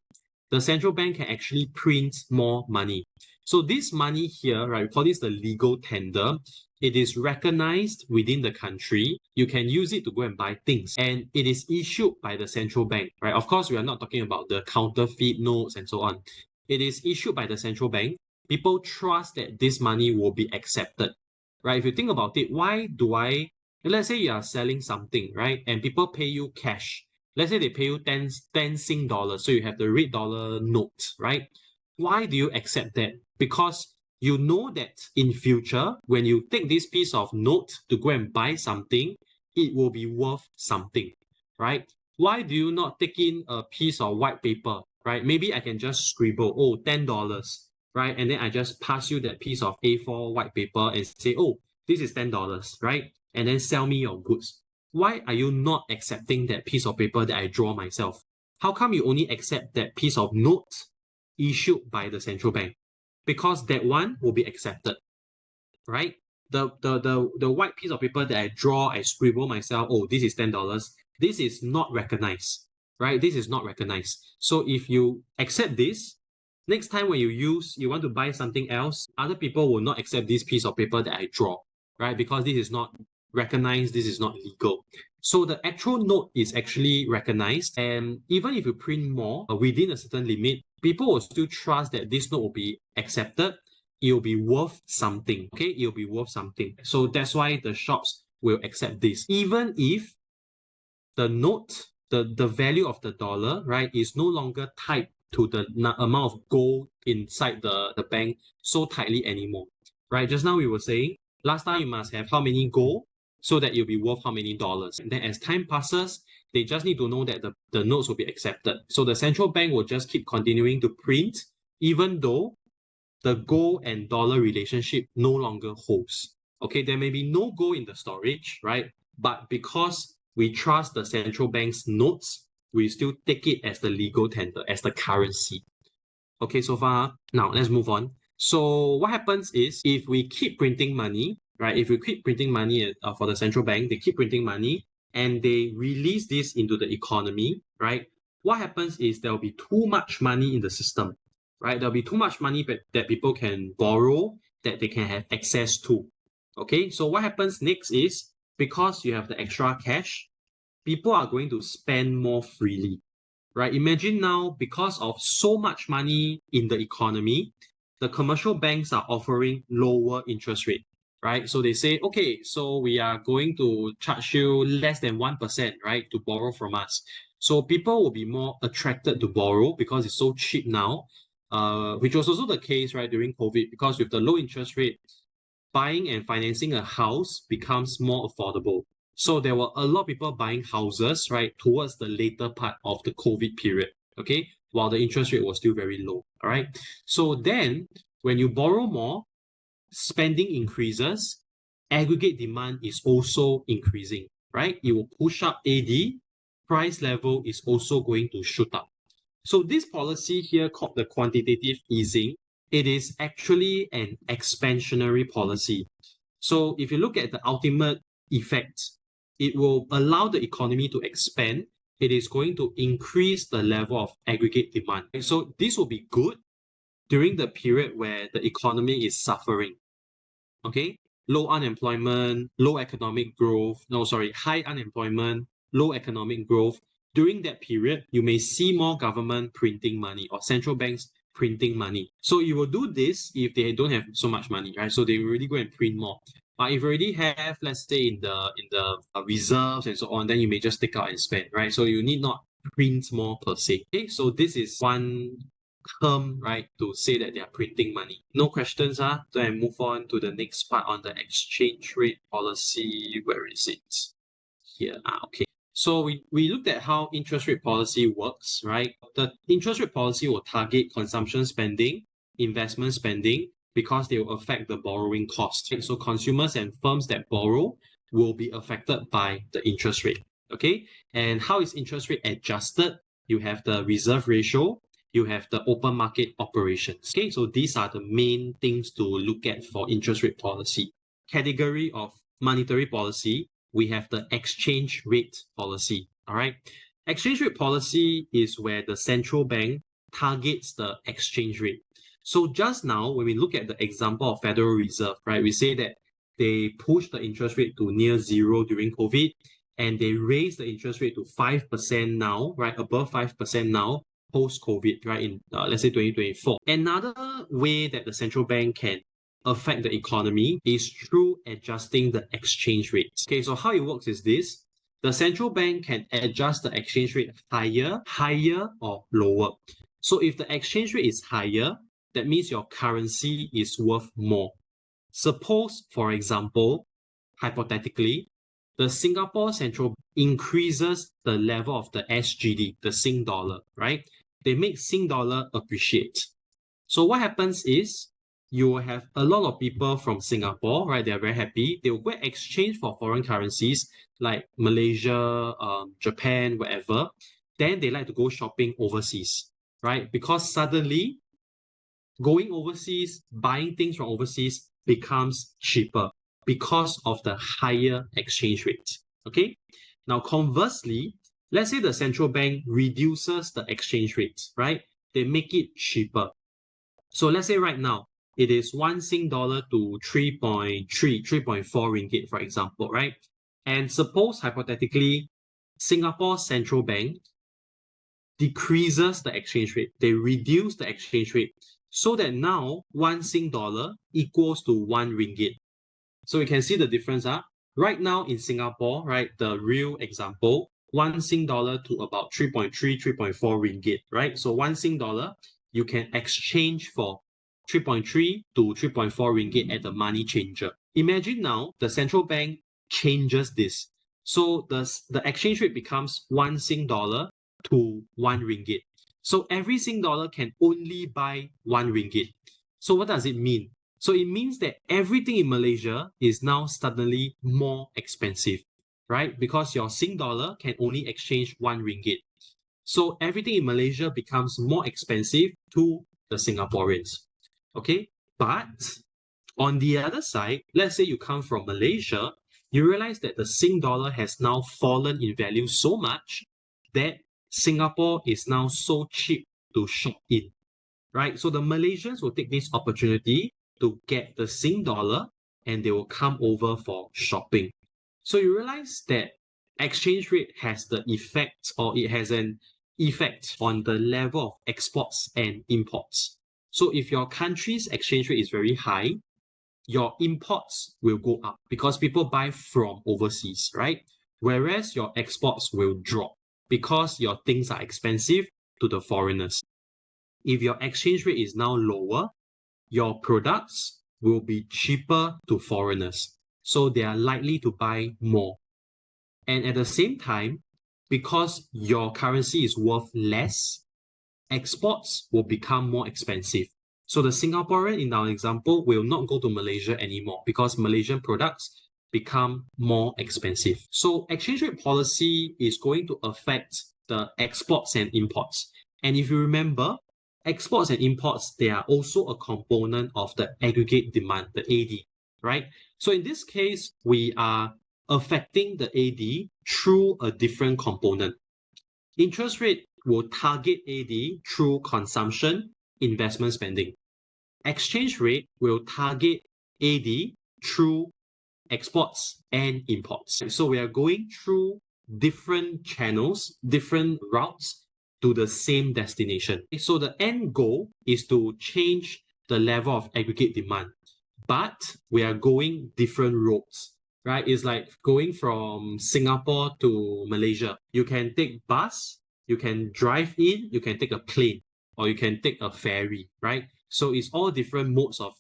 the central bank can actually print more money. So this money here, right, we call this the legal tender. It is recognized within the country. You can use it to go and buy things. And it is issued by the central bank, right? Of course, we are not talking about the counterfeit notes and so on. It is issued by the central bank. People trust that this money will be accepted, right? If you think about it, let's say you are selling something, right? And people pay you cash. Let's say they pay you 10 Sing dollars. So you have the red dollar note, right? Why do you accept that? Because you know that in future, when you take this piece of note to go and buy something, it will be worth something, right? Why do you not take in a piece of white paper, right? Maybe I can just scribble, oh, $10, right? And then I just pass you that piece of A4 white paper and say, oh, this is $10, right? And then sell me your goods. Why are you not accepting that piece of paper that I draw myself? How come you only accept that piece of note issued by the central bank? Because that one will be accepted, right? The white piece of paper that I draw, I scribble myself, oh, this is $10. This is not recognized, right? This is not recognized. So if you accept this, next time when you want to buy something else, other people will not accept this piece of paper that I draw, right? Because this is not recognized, this is not legal. So the actual note is actually recognized, and even if you print more within a certain limit, people will still trust that this note will be accepted. It will be worth something. Okay, it will be worth something. So that's why the shops will accept this, even if the note, the value of the dollar, right, is no longer tied to the amount of gold inside the bank so tightly anymore, right? Just now we were saying last time you must have how many gold so that it'll be worth how many dollars. And then as time passes, they just need to know that the notes will be accepted. So the central bank will just keep continuing to print, even though the gold and dollar relationship no longer holds. Okay, there may be no gold in the storage, right? But because we trust the central bank's notes, we still take it as the legal tender, as the currency. Okay, so far, now let's move on. So what happens is if we keep printing money, right? If we keep printing money for the central bank, they keep printing money and they release this into the economy, right? What happens is there'll be too much money in the system, right? There'll be too much money that people can borrow, that they can have access to. Okay, so what happens next is because you have the extra cash, people are going to spend more freely, right? Imagine now, because of so much money in the economy, the commercial banks are offering lower interest rate, right? So they say, okay, so we are going to charge you less than 1%, right, to borrow from us. So people will be more attracted to borrow because it's so cheap now, which was also the case, right, during COVID, because with the low interest rate, buying and financing a house becomes more affordable. So there were a lot of people buying houses, right, towards the later part of the COVID period, okay, while the interest rate was still very low, all right? So then, when you borrow more, spending increases, aggregate demand is also increasing, right? It will push up AD, price level is also going to shoot up. So this policy here called the quantitative easing, it is actually an expansionary policy. So if you look at the ultimate effect, it will allow the economy to expand. It is going to increase the level of aggregate demand. So this will be good during the period where the economy is suffering. Okay, low unemployment, low economic growth, high unemployment, low economic growth. During that period, you may see more government printing money or central banks printing money. So you will do this if they don't have so much money, right? So they will really go and print more. But if you already have, let's say in the reserves and so on, then you may just take out and spend, right? So you need not print more per se. Okay, so this is one term, right, to say that they are printing money. No questions, then I move on to the next part on the exchange rate policy. Where is it? Here. Okay. So we looked at how interest rate policy works, right? The interest rate policy will target consumption spending, investment spending, because they will affect the borrowing cost. So consumers and firms that borrow will be affected by the interest rate. Okay. And how is interest rate adjusted? You have the reserve ratio, you have the open market operations. Okay, so these are the main things to look at for interest rate policy. Category of monetary policy, we have the exchange rate policy. All right, exchange rate policy is where the central bank targets the exchange rate. So just now, when we look at the example of Federal Reserve, right, we say that they pushed the interest rate to near zero during COVID, and they raised the interest rate to 5% now, right, above 5% now, post-COVID, right, in let's say 2024. Another way that the central bank can affect the economy is through adjusting the exchange rate. Okay, so how it works is this. The central bank can adjust the exchange rate higher, or lower. So if the exchange rate is higher, that means your currency is worth more. Suppose, for example, hypothetically, the Singapore Central Bank increases the level of the SGD, the Sing dollar, right? They make Sing dollar appreciate. So what happens is you will have a lot of people from Singapore, right? They're very happy. They will go and exchange for foreign currencies like Malaysia, Japan, wherever. Then they like to go shopping overseas, right? Because suddenly going overseas, buying things from overseas becomes cheaper because of the higher exchange rate. Okay. Now, conversely, let's say the central bank reduces the exchange rate, right? They make it cheaper. So let's say right now, it is 1 Sing dollar to 3.4 ringgit, for example, right? And suppose, hypothetically, Singapore Central Bank decreases the exchange rate. They reduce the exchange rate so that now 1 Sing dollar equals to 1 ringgit. So you can see the difference. Right now in Singapore, right, the real example, 1 Sing dollar to about 3.3, 3.4 ringgit, right? So 1 Sing dollar, you can exchange for 3.3 to 3.4 ringgit at the money changer. Imagine now the central bank changes this. So the exchange rate becomes 1 Sing dollar to 1 ringgit. So every Sing dollar can only buy 1 ringgit. So what does it mean? So it means that everything in Malaysia is now suddenly more expensive, right? Because your Sing dollar can only exchange 1 ringgit. So everything in Malaysia becomes more expensive to the Singaporeans. Okay, but on the other side, let's say you come from Malaysia, you realize that the Sing dollar has now fallen in value so much that Singapore is now so cheap to shop in, right? So the Malaysians will take this opportunity to get the Sing dollar and they will come over for shopping. So you realize that exchange rate has the effect, or it has an effect on the level of exports and imports. So if your country's exchange rate is very high, your imports will go up because people buy from overseas, right? Whereas your exports will drop because your things are expensive to the foreigners. If your exchange rate is now lower, your products will be cheaper to foreigners. So they are likely to buy more. And at the same time, because your currency is worth less, exports will become more expensive. So the Singaporean, in our example, will not go to Malaysia anymore because Malaysian products become more expensive. So exchange rate policy is going to affect the exports and imports. And if you remember, exports and imports, they are also a component of the aggregate demand, the AD, right? So in this case, we are affecting the AD through a different component. Interest rate will target AD through consumption, investment spending. Exchange rate will target AD through exports and imports. So we are going through different channels, different routes to the same destination. So the end goal is to change the level of aggregate demand, but we are going different roads, right? It's like going from Singapore to Malaysia. You can take bus, you can drive in, you can take a plane, or you can take a ferry, right? So it's all different modes of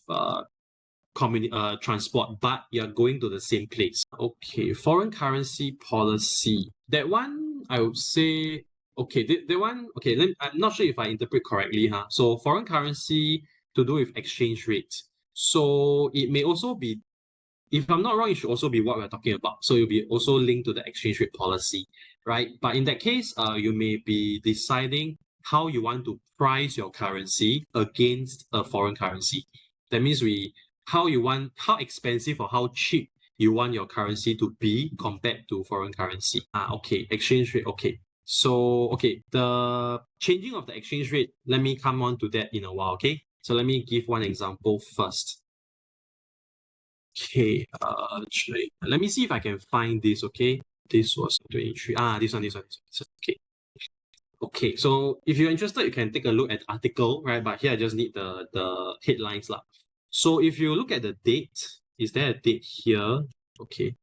transport, but you're going to the same place. Okay, foreign currency policy. That one, I would say, okay, that one, okay, I'm not sure if I interpret correctly, huh? So foreign currency to do with exchange rates. So it may also be, if I'm not wrong, it should also be what we're talking about. So it'll be also linked to the exchange rate policy, right? But in that case, you may be deciding how you want to price your currency against a foreign currency. That means how expensive or how cheap you want your currency to be compared to foreign currency. Okay, exchange rate. Okay. So, okay, the changing of the exchange rate, let me come on to that in a while, okay? So let me give one example first. Okay, let me see if I can find this, okay? This was 23. This one. Okay. Okay, so if you're interested, you can take a look at the article, right? But here I just need the headlines lah. So if you look at the date, is there a date here? Okay,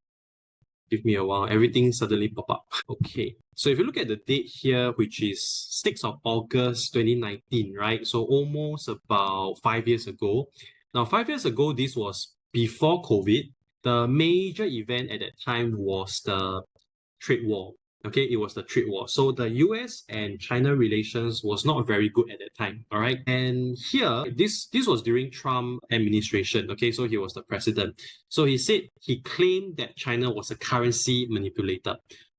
give me a while. Everything suddenly pop up. Okay, so if you look at the date here, which is 6th of August 2019, right? So almost about 5 years ago. Now, 5 years ago, this was before COVID. The major event at that time was the trade war. Okay, it was the trade war. So the US and China relations was not very good at that time. All right. And here, this was during Trump administration. Okay, so he was the president. So he claimed that China was a currency manipulator.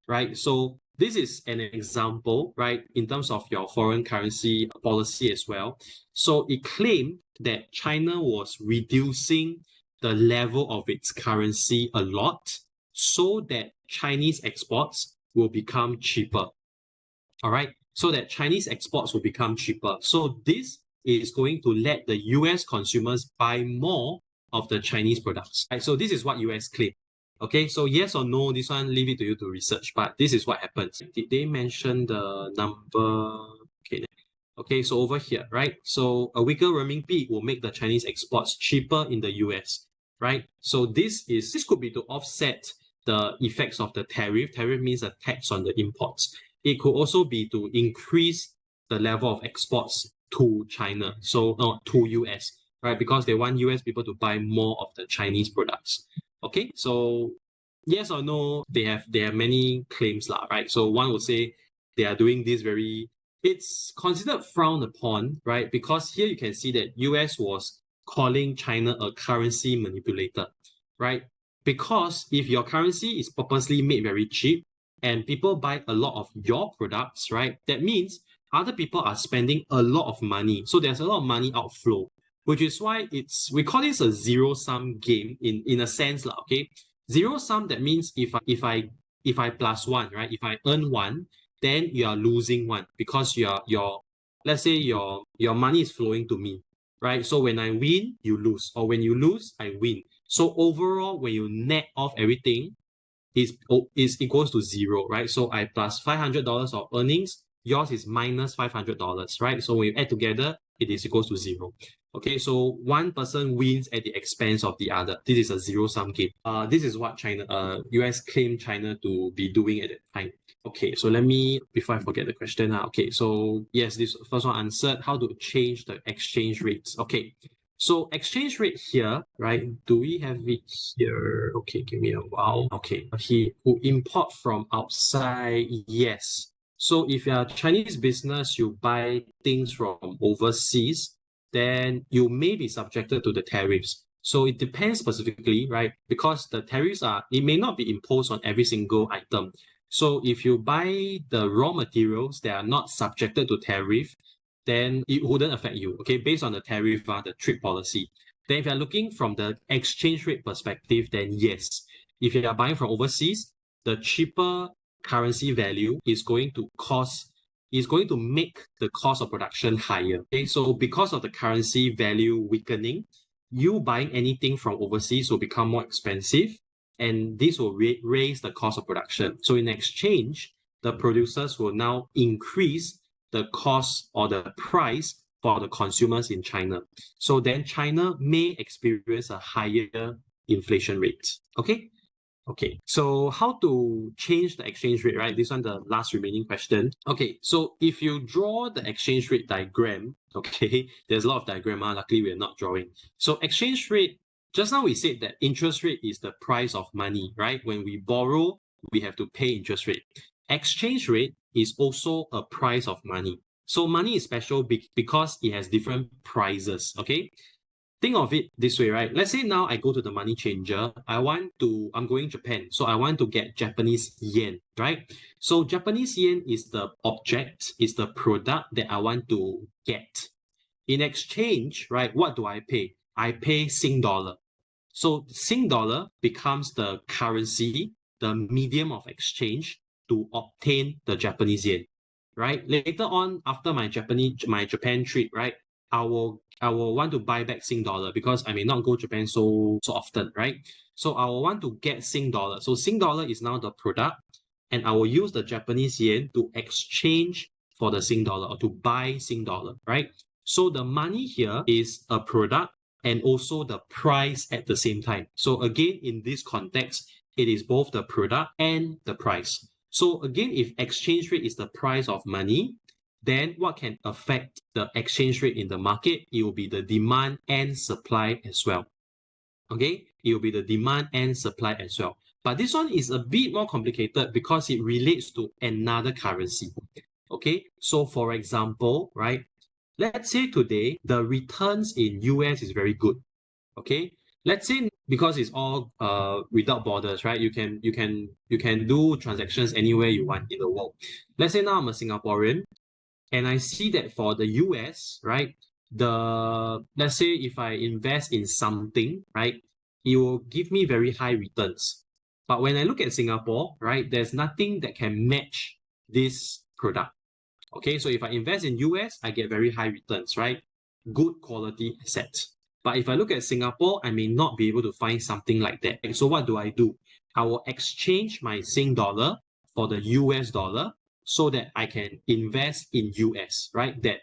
Right. So this is an example, right, in terms of your foreign currency policy as well. So it claimed that China was reducing the level of its currency a lot so that Chinese exports will become cheaper. All right, so that Chinese exports will become cheaper. So this is going to let the US consumers buy more of the Chinese products. Right, so this is what US claim. Okay, so yes or no, this one, leave it to you to research, but this is what happens. Did they mention the number? Okay, okay, so over here, right? So a weaker renminbi will make the Chinese exports cheaper in the US, right? So this could be to offset the effects of the tariff. Tariff means a tax on the imports. It could also be to increase the level of exports to China, so to US, right? Because they want US people to buy more of the Chinese products. Okay, so yes or no, they have many claims lah, right? So one would say they are doing this it's considered frowned upon, right? Because here you can see that US was calling China a currency manipulator, right? Because if your currency is purposely made very cheap and people buy a lot of your products, right? That means other people are spending a lot of money. So there's a lot of money outflow, which is why we call this a zero-sum game in a sense, okay? Zero-sum, that means if I plus one, right? If I earn one, then you are losing one because let's say your money is flowing to me, right? So when I win, you lose, or when you lose, I win. So overall, when you net off everything, is equals to 0, right? So I plus $500 of earnings, yours is minus $500, right? So when you add together, it is equals to 0. Okay, so one person wins at the expense of the other. This is a zero-sum game. This is what US claimed China to be doing at that time. Okay, so let me, before I forget the question, okay, so yes, this first one answered how to change the exchange rates. Okay, so exchange rate here, right? Do we have it here? Okay, give me a while. Okay, he who import from outside, yes. So if you're a Chinese business, you buy things from overseas, then you may be subjected to the tariffs. So it depends specifically, right? Because the tariffs it may not be imposed on every single item. So if you buy the raw materials that are not subjected to tariff, then it wouldn't affect you, okay, based on the tariff, the trade policy. Then if you're looking from the exchange rate perspective, then yes, if you are buying from overseas, the cheaper currency value is going to make the cost of production higher. Okay, so because of the currency value weakening, you buying anything from overseas will become more expensive, and this will raise the cost of production. So in exchange, the producers will now increase the cost or the price for the consumers in China. So then China may experience a higher inflation rate. Okay? Okay, so how to change the exchange rate, right? This one, the last remaining question. Okay, so if you draw the exchange rate diagram, okay, there's a lot of diagram, luckily we're not drawing. So exchange rate, just now we said that interest rate is the price of money, right? When we borrow, we have to pay interest rate. Exchange rate is also a price of money. So money is special because it has different prices, okay? Think of it this way, right? Let's say now I go to the money changer. I'm going Japan. So I want to get Japanese yen, right? So Japanese yen is the object, is the product that I want to get. In exchange, right, what do I pay? I pay Sing dollar. So Sing dollar becomes the currency, the medium of exchange to obtain the Japanese yen, right? Later on, after my Japan trip, right, I will want to buy back Sing dollar because I may not go Japan so often, right? So I will want to get Sing dollar. So Sing dollar is now the product, and I will use the Japanese yen to exchange for the Sing dollar or to buy Sing dollar, right? So the money here is a product and also the price at the same time. So again, in this context, it is both the product and the price. So again, if exchange rate is the price of money, then what can affect the exchange rate in the market? It will be the demand and supply as well. Okay, it will be the demand and supply as well. But this one is a bit more complicated because it relates to another currency. Okay, so for example, right, let's say today the returns in US is very good. Okay, let's say because it's all without borders, right? You can do transactions anywhere you want in the world. Let's say now I'm a Singaporean, and I see that for the US, right, let's say if I invest in something, right, it will give me very high returns. But when I look at Singapore, right, there's nothing that can match this product. Okay, so if I invest in US, I get very high returns, right? Good quality assets. But if I look at Singapore, I may not be able to find something like that. So what do? I will exchange my Sing dollar for the US dollar so that I can invest in US, right? That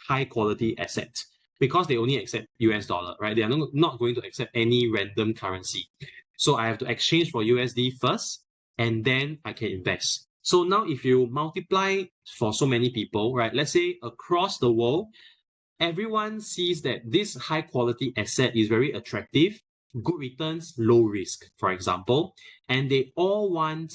high quality asset. Because they only accept US dollar, right? They are not going to accept any random currency. So I have to exchange for USD first, and then I can invest. So now if you multiply for so many people, right, let's say across the world, everyone sees that this high quality asset is very attractive, good returns, low risk, for example, and they all want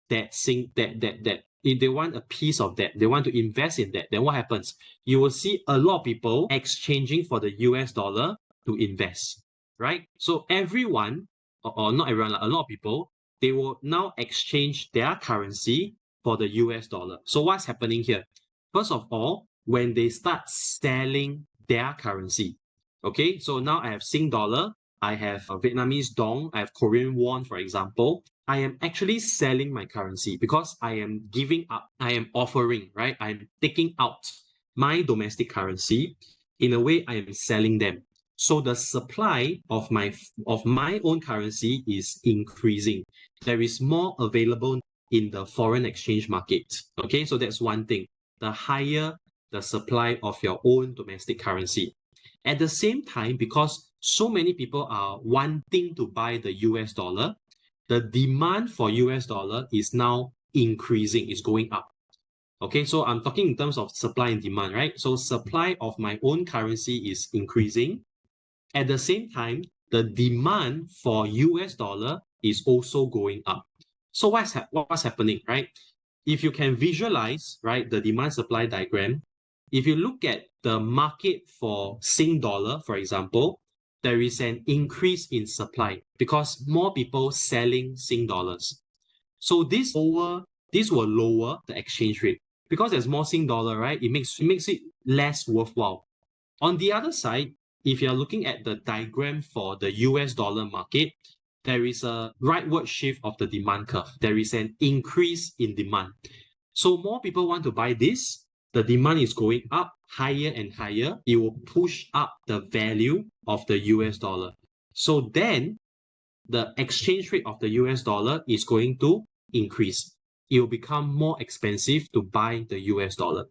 if they want a piece of that, they want to invest in that, then what happens? You will see a lot of people exchanging for the US dollar to invest, right? So everyone, or not everyone, a lot of people, they will now exchange their currency for the US dollar. So what's happening here? First of all, when they start selling their currency, okay, so now I have Sing dollar, I have a Vietnamese dong, I have Korean won, for example. I am actually selling my currency because I am giving up, I am offering, right? I'm taking out my domestic currency. In a way, I am selling them. So the supply of my own currency is increasing. There is more available in the foreign exchange market. Okay, so that's one thing. The higher the supply of your own domestic currency. At the same time, because so many people are wanting to buy the US dollar, the demand for US dollar is now increasing, is going up. Okay, so I'm talking in terms of supply and demand, right? So supply of my own currency is increasing. At the same time, the demand for US dollar is also going up. So what's happening, right? If you can visualize, right, the demand supply diagram, if you look at the market for Sing dollar, for example, there is an increase in supply because more people selling Sing dollars. So this will lower the exchange rate because there's more Sing dollar, right? It makes it less worthwhile. On the other side, if you're looking at the diagram for the US dollar market, there is a rightward shift of the demand curve. There is an increase in demand. So more people want to buy this. The demand is going up higher and higher. It will push up the value of the US dollar. So then the exchange rate of the US dollar is going to increase. It will become more expensive to buy the US dollar.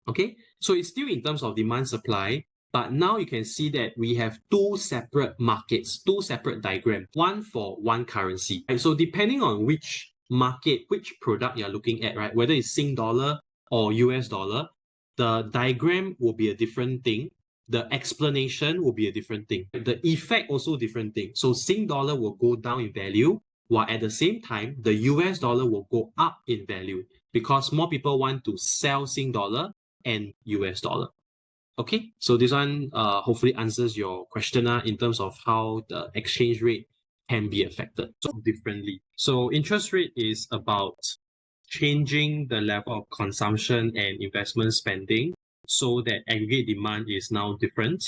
Okay, so it's still in terms of demand supply, but now you can see that we have two separate markets, two separate diagrams, one for one currency. And so depending on which market, which product you're looking at, right, whether it's Sing dollar or US dollar, the diagram will be a different thing. The explanation will be a different thing. The effect also different thing. So Sing dollar will go down in value, while at the same time, the US dollar will go up in value because more people want to sell Sing dollar and US dollar. Okay, so this one hopefully answers your question in terms of how the exchange rate can be affected so differently. So interest rate is about changing the level of consumption and investment spending so that aggregate demand is now different.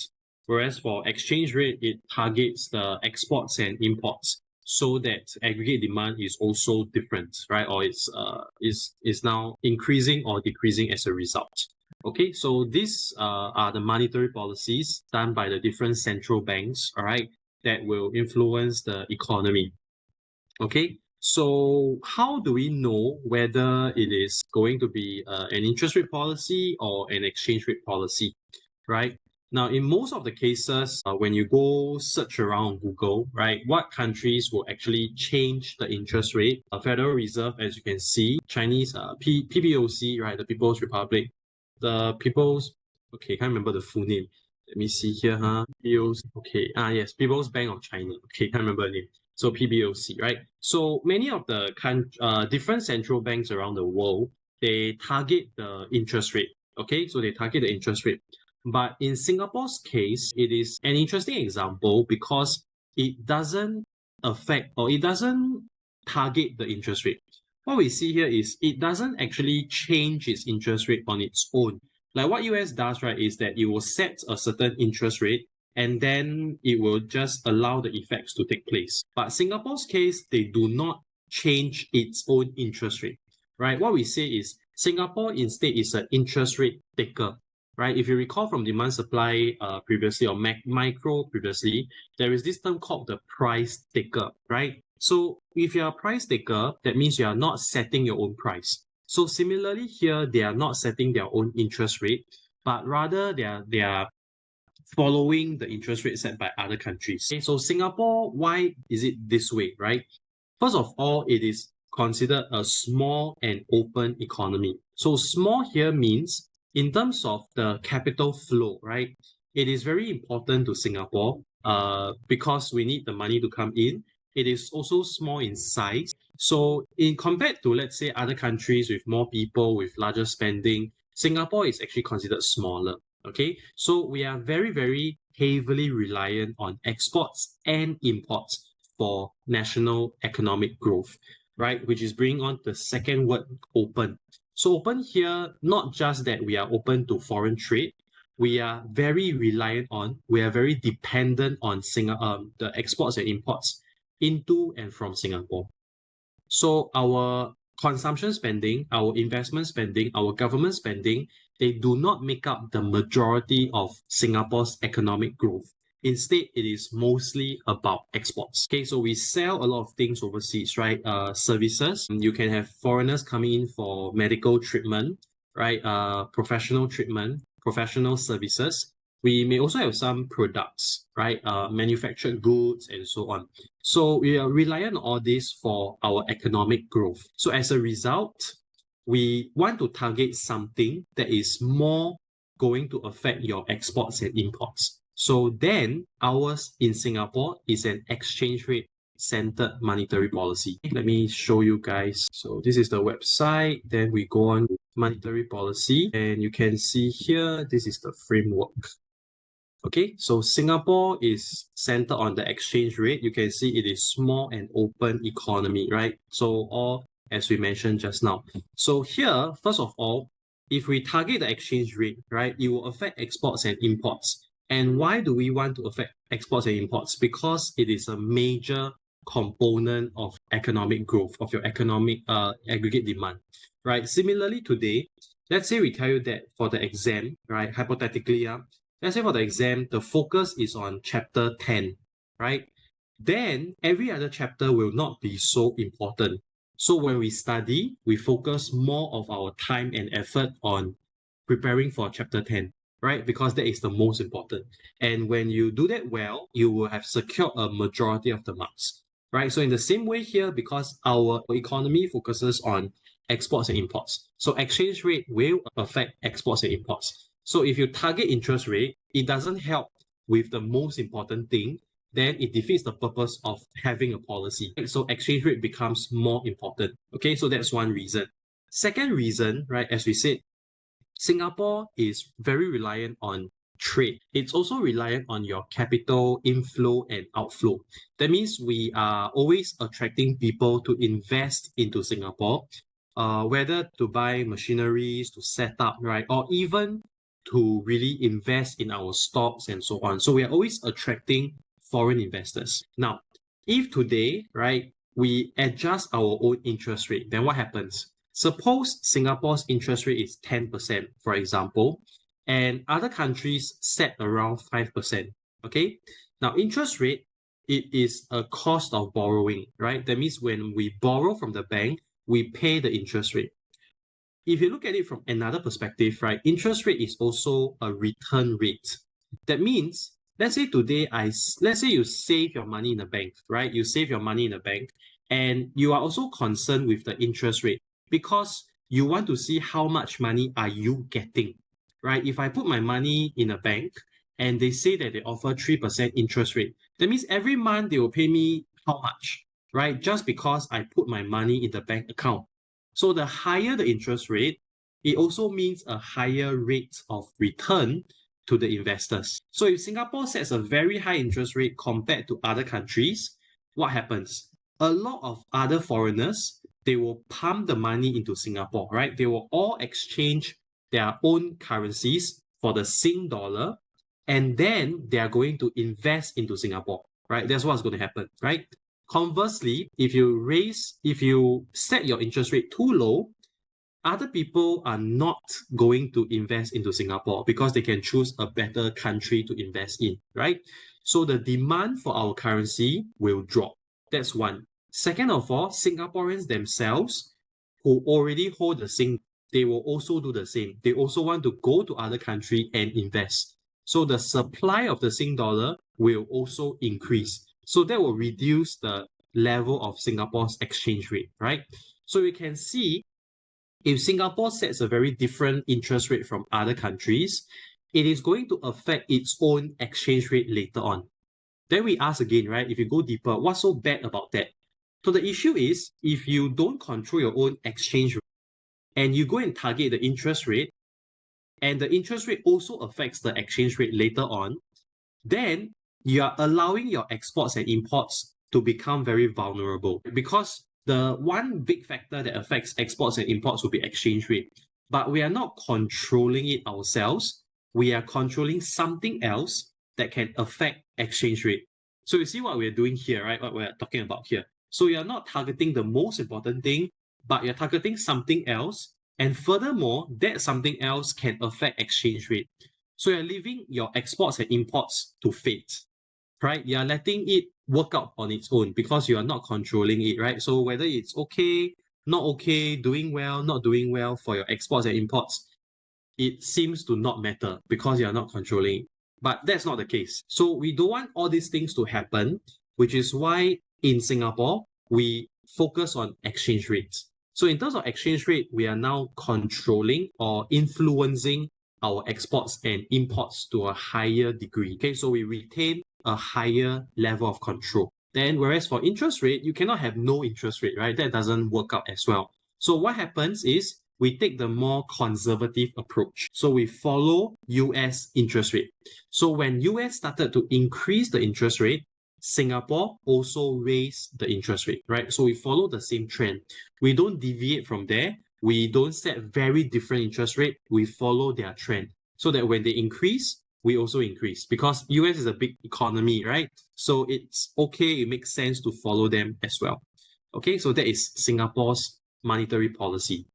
Whereas for exchange rate, it targets the exports and imports so that aggregate demand is also different, right? Or it's is now increasing or decreasing as a result. Okay, so these are the monetary policies done by the different central banks, all right, that will influence the economy. Okay, so how do we know whether it is going to be an interest rate policy or an exchange rate policy, right? Now, in most of the cases, when you go search around Google, right, what countries will actually change the interest rate? Federal Reserve, as you can see, Chinese PBOC, right, the People's Republic, the People's, okay, can't remember the full name. Let me see here, PBOC, okay, yes, People's Bank of China, okay, can't remember the name. So PBOC, right? So many of the different central banks around the world, they target the interest rate, okay? So they target the interest rate. But in Singapore's case, it is an interesting example because it doesn't affect or it doesn't target the interest rate. What we see here is it doesn't actually change its interest rate on its own. Like what US does, right, is that it will set a certain interest rate and then it will just allow the effects to take place. But Singapore's case, they do not change its own interest rate, right? What we say is Singapore instead is an interest rate taker, right? If you recall from demand supply previously or micro previously, there is this term called the price taker, right? So if you're a price taker, that means you are not setting your own price. So similarly here, they are not setting their own interest rate, but rather they are following the interest rate set by other countries. Okay, so Singapore, why is it this way, right? First of all, it is considered a small and open economy. So small here means in terms of the capital flow, right? It is very important to Singapore because we need the money to come in. It is also small in size. So in compared to, let's say, other countries with more people, with larger spending, Singapore is actually considered smaller. Okay, so we are very, very heavily reliant on exports and imports for national economic growth, right? Which is bringing on the second word, open. So open here, not just that we are open to foreign trade, we are very reliant on, we are very dependent on the exports and imports into and from Singapore. So our consumption spending, our investment spending, our government spending, they do not make up the majority of Singapore's economic growth. Instead, it is mostly about exports. Okay, so we sell a lot of things overseas, right? Services. You can have foreigners coming in for medical treatment, right? Professional treatment, professional services. We may also have some products, right? Manufactured goods and so on. So we are reliant on all this for our economic growth. So as a result, we want to target something that is more going to affect your exports and imports. So then ours in Singapore is an exchange rate centered monetary policy. Let me show you guys. So this is the website. Then we go on monetary policy and you can see here, this is the framework. Okay, so Singapore is centered on the exchange rate. You can see it is small and open economy, right? So all as we mentioned just now. So here, first of all, if we target the exchange rate, right, it will affect exports and imports. And why do we want to affect exports and imports? Because it is a major component of economic growth, of your economic aggregate demand, right? Similarly today, let's say we tell you that for the exam, right, hypothetically, let's say for the exam, the focus is on chapter 10, right? Then every other chapter will not be so important. So when we study, we focus more of our time and effort on preparing for chapter 10, right? Because that is the most important. And when you do that well, you will have secured a majority of the marks, right? So in the same way here, because our economy focuses on exports and imports, so exchange rate will affect exports and imports. So if you target interest rate, it doesn't help with the most important thing, then it defeats the purpose of having a policy. So exchange rate becomes more important. Okay, so that's one reason. Second reason, right, as we said, Singapore is very reliant on trade. It's also reliant on your capital inflow and outflow. That means we are always attracting people to invest into Singapore, whether to buy machineries, to set up, right, or even to really invest in our stocks and so on. So we are always attracting foreign investors. Now, if today, right, we adjust our own interest rate, then what happens? Suppose Singapore's interest rate is 10%, for example, and other countries set around 5%. Okay. Now, interest rate, it is a cost of borrowing, right? That means when we borrow from the bank, we pay the interest rate. If you look at it from another perspective, right, interest rate is also a return rate. That means, let's say today, let's say you save your money in a bank, right? You save your money in a bank, and you are also concerned with the interest rate because you want to see how much money are you getting, right? If I put my money in a bank and they say that they offer 3% interest rate, that means every month they will pay me how much, right? Just because I put my money in the bank account. So the higher the interest rate, it also means a higher rate of return to the investors. So if Singapore sets a very high interest rate compared to other countries, what happens? A lot of other foreigners, they will pump the money into Singapore, right? They will all exchange their own currencies for the Sing dollar, and then they are going to invest into Singapore, right? That's what's going to happen, right? Conversely, if you set your interest rate too low, other people are not going to invest into Singapore because they can choose a better country to invest in, right? So the demand for our currency will drop. That's one. Second of all, Singaporeans themselves who already hold the Sing, they will also do the same. They also want to go to other country and invest. So the supply of the Sing dollar will also increase. So that will reduce the level of Singapore's exchange rate, right? So you can see if Singapore sets a very different interest rate from other countries, it is going to affect its own exchange rate later on. Then we ask again, right? If you go deeper, what's so bad about that? So the issue is if you don't control your own exchange rate and you go and target the interest rate, and the interest rate also affects the exchange rate later on, then you are allowing your exports and imports to become very vulnerable because the one big factor that affects exports and imports will be exchange rate. But we are not controlling it ourselves. We are controlling something else that can affect exchange rate. So you see what we're doing here, right? What we're talking about here. So you're not targeting the most important thing, but you're targeting something else. And furthermore, that something else can affect exchange rate. So you're leaving your exports and imports to fate. right? You are letting it work out on its own because you are not controlling it, right? So whether it's okay, not okay, doing well, not doing well for your exports and imports, it seems to not matter because you are not controlling it. But that's not the case. So we don't want all these things to happen, which is why in Singapore, we focus on exchange rates. So in terms of exchange rate, we are now controlling or influencing our exports and imports to a higher degree. Okay, so we retain a higher level of control. Then whereas for interest rate, you cannot have no interest rate, right? That doesn't work out as well. So what happens is we take the more conservative approach. So we follow US interest rate. So when US started to increase the interest rate, Singapore also raised the interest rate, right? So we follow the same trend. We don't deviate from there. We don't set very different interest rate. We follow their trend so that when they increase, we also increase because US is a big economy, right? So it's okay. It makes sense to follow them as well. Okay, so that is Singapore's monetary policy.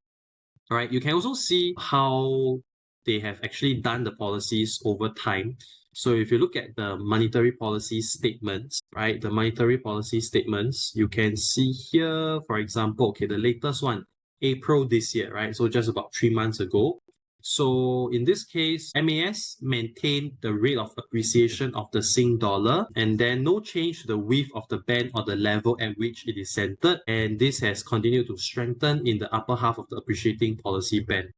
All right, you can also see how they have actually done the policies over time. So if you look at the monetary policy statements, right, the monetary policy statements, you can see here, for example, okay, the latest one, April this year, right? So just about 3 months ago. So in this case, MAS maintained the rate of appreciation of the Sing dollar and then no change to the width of the band or the level at which it is centered. And this has continued to strengthen in the upper half of the appreciating policy band.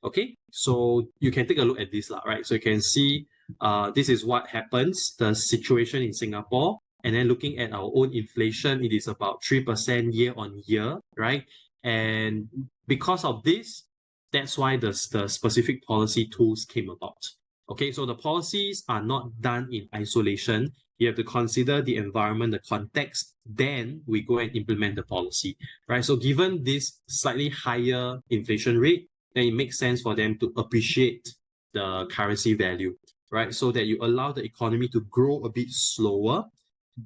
Okay, so you can take a look at this, right? So you can see this is what happens, the situation in Singapore. And then looking at our own inflation, it is about 3% year on year, right? And because of this, that's why the specific policy tools came about. Okay, so the policies are not done in isolation. You have to consider the environment, the context, then we go and implement the policy, right? So given this slightly higher inflation rate, then it makes sense for them to appreciate the currency value, right? So that you allow the economy to grow a bit slower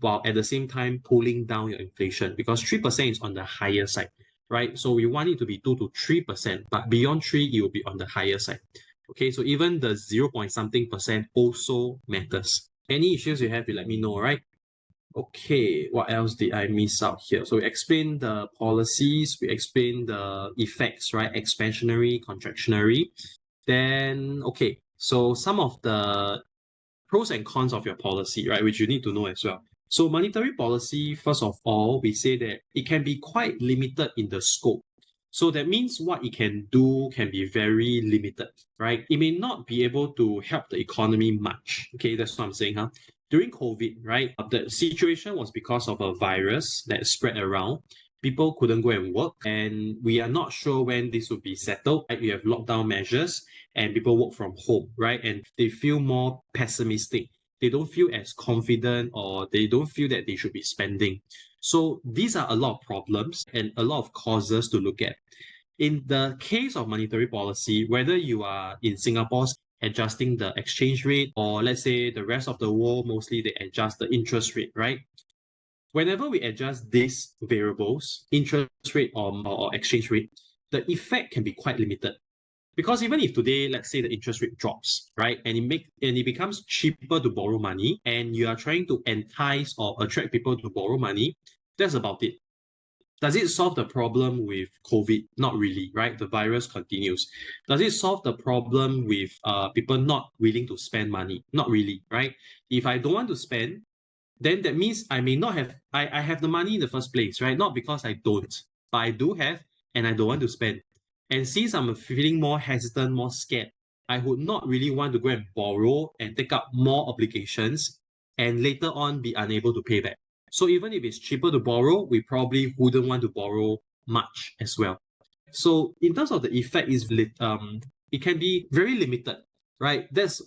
while at the same time pulling down your inflation because 3% is on the higher side, right? So we want it to be 2 to 3%, but beyond 3, it will be on the higher side. Okay, so even the 0 point something percent also matters. Any issues you have, you let me know, right? Okay, what else did I miss out here? So we explained the policies, we explained the effects, right? Expansionary, contractionary. Then, okay, so some of the pros and cons of your policy, right? Which you need to know as well. So monetary policy, first of all, we say that it can be quite limited in the scope. So that means what it can do can be very limited, right? It may not be able to help the economy much. Okay, that's what I'm saying, huh? During COVID, right, the situation was because of a virus that spread around. People couldn't go and work, and we are not sure when this will be settled. Right? We have lockdown measures, and people work from home, right? And they feel more pessimistic. They don't feel as confident, or they don't feel that they should be spending. So these are a lot of problems and a lot of causes to look at. In the case of monetary policy, whether you are in Singapore adjusting the exchange rate, or let's say the rest of the world, mostly they adjust the interest rate, right? Whenever we adjust these variables, interest rate or exchange rate, the effect can be quite limited. Because even if today, let's say the interest rate drops, right, and it becomes cheaper to borrow money, and you are trying to entice or attract people to borrow money, that's about it. Does it solve the problem with COVID? Not really, right? The virus continues. Does it solve the problem with people not willing to spend money? Not really, right? If I don't want to spend, then that means I may not have, I have the money in the first place, right? Not because I don't, but I do have, and I don't want to spend. And since I'm feeling more hesitant, more scared, I would not really want to go and borrow and take up more obligations and later on be unable to pay back. So even if it's cheaper to borrow, we probably wouldn't want to borrow much as well. So in terms of the effect, it can be very limited, right? That's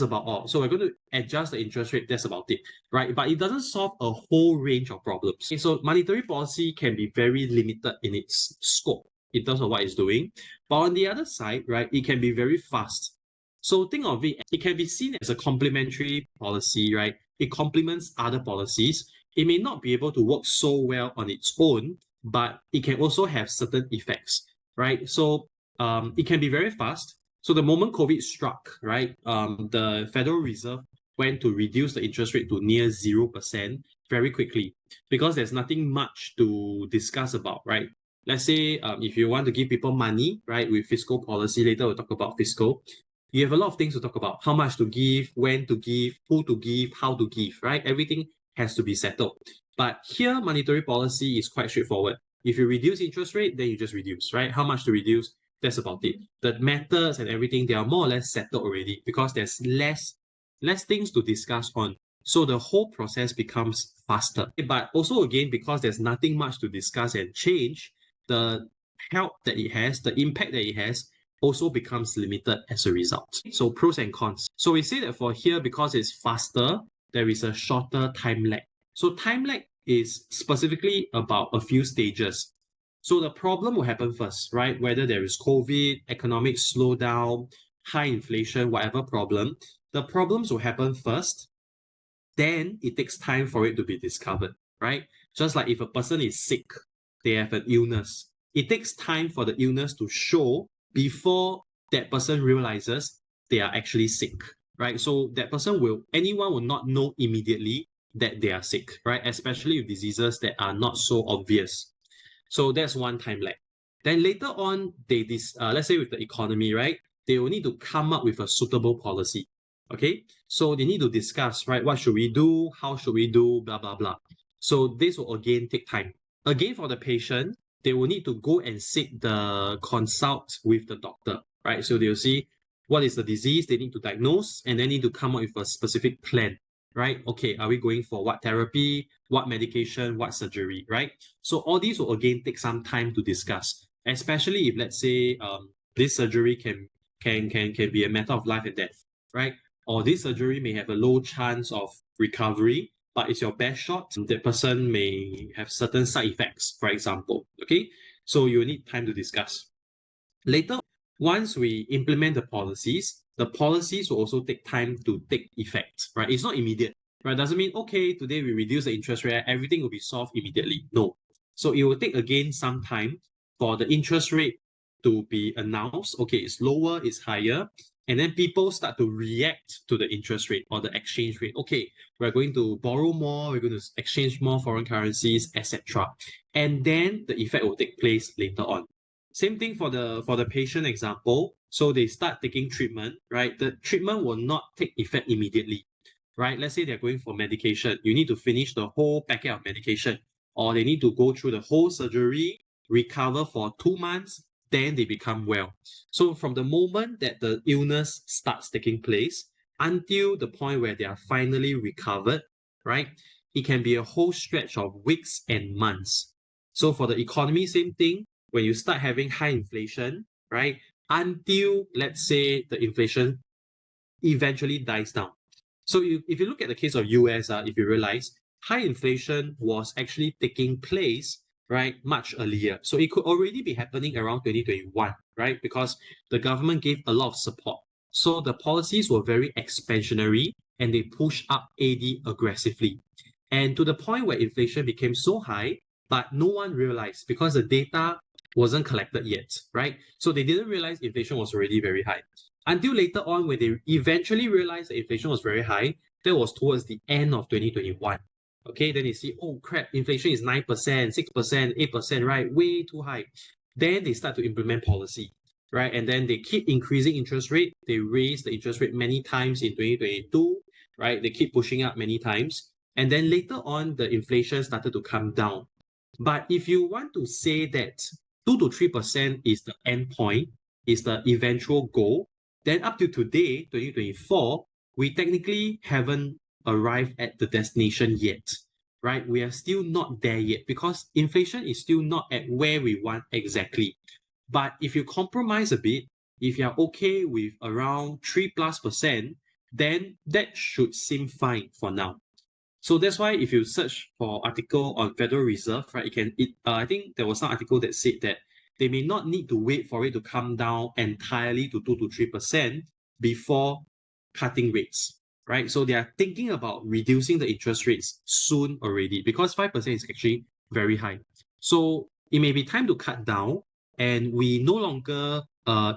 about all. So we're going to adjust the interest rate. That's about it, right? But it doesn't solve a whole range of problems. Okay, so monetary policy can be very limited in its scope in terms of what it's doing. But on the other side, right, it can be very fast. So think of it, it can be seen as a complementary policy, right? It complements other policies. It may not be able to work so well on its own, but it can also have certain effects, right? So it can be very fast. So the moment COVID struck, right, the Federal Reserve went to reduce the interest rate to near 0% very quickly, because there's nothing much to discuss about, right? Let's say if you want to give people money, right, with fiscal policy, later we'll talk about fiscal, you have a lot of things to talk about: how much to give, when to give, who to give, how to give, right? Everything has to be settled. But here, monetary policy is quite straightforward. If you reduce interest rate, then you just reduce, right? How much to reduce, that's about it. The methods and everything, they are more or less settled already, because there's less things to discuss on. So the whole process becomes faster. But also, again, because there's nothing much to discuss and change, the help that it has, the impact that it has, also becomes limited as a result. So pros and cons. So we say that for here, because it's faster, there is a shorter time lag. So time lag is specifically about a few stages. So the problem will happen first, right? Whether there is COVID, economic slowdown, high inflation, whatever problem, the problems will happen first. Then it takes time for it to be discovered, right? Just like if a person is sick, they have an illness, it takes time for the illness to show before that person realizes they are actually sick, right? So that person anyone will not know immediately that they are sick, right? Especially with diseases that are not so obvious. So that's one time lag. Then later on, let's say with the economy, right? They will need to come up with a suitable policy. Okay, so they need to discuss, right? What should we do? How should we do? Blah, blah, blah. So this will again take time. Again, for the patient, they will need to go and seek the consult with the doctor, right? So they'll see what is the disease they need to diagnose, and they need to come up with a specific plan, right? Okay, are we going for what therapy, what medication, what surgery, right? So all these will again take some time to discuss, especially if, let's say, this surgery can be a matter of life and death, right? Or this surgery may have a low chance of recovery, but it's your best shot. That person may have certain side effects, for example. Okay, so you need time to discuss. Later, once we implement the policies will also take time to take effect, right? It's not immediate, right? Doesn't mean, okay, today we reduce the interest rate, everything will be solved immediately. No. So it will take again some time for the interest rate to be announced. Okay, it's lower, it's higher. And then people start to react to the interest rate or the exchange rate. Okay, we're going to borrow more, we're going to exchange more foreign currencies, etc. And then the effect will take place later on. Same thing for the patient example. So they start taking treatment, right? The treatment will not take effect immediately, right? Let's say they're going for medication. You need to finish the whole packet of medication, or they need to go through the whole surgery, recover for 2 months, then they become well. So from the moment that the illness starts taking place until the point where they are finally recovered, right? It can be a whole stretch of weeks and months. So for the economy, same thing. When you start having high inflation, right? Until, let's say, the inflation eventually dies down. So if you look at the case of US, if you realize, high inflation was actually taking place, right, much earlier. So it could already be happening around 2021, right? Because the government gave a lot of support. So the policies were very expansionary and they pushed up AD aggressively. And to the point where inflation became so high, but no one realized because the data wasn't collected yet, right? So they didn't realize inflation was already very high. Until later on, when they eventually realized that inflation was very high, that was towards the end of 2021. Okay, then they see, oh crap, inflation is 9%, 6%, 8%, right? Way too high. Then they start to implement policy, right? And then they keep increasing interest rate. They raise the interest rate many times in 2022, right? They keep pushing up many times. And then later on, the inflation started to come down. But if you want to say that 2 to 3% is the end point, is the eventual goal, then up to today, 2024, we technically haven't arrived at the destination yet, right? We are still not there yet because inflation is still not at where we want exactly. But if you compromise a bit, if you're okay with around 3+%, then that should seem fine for now. So that's why if you search for article on Federal Reserve, right, I think there was some article that said that they may not need to wait for it to come down entirely to 2 to 3% before cutting rates, right? So they are thinking about reducing the interest rates soon already because 5% is actually very high. So it may be time to cut down, and we no longer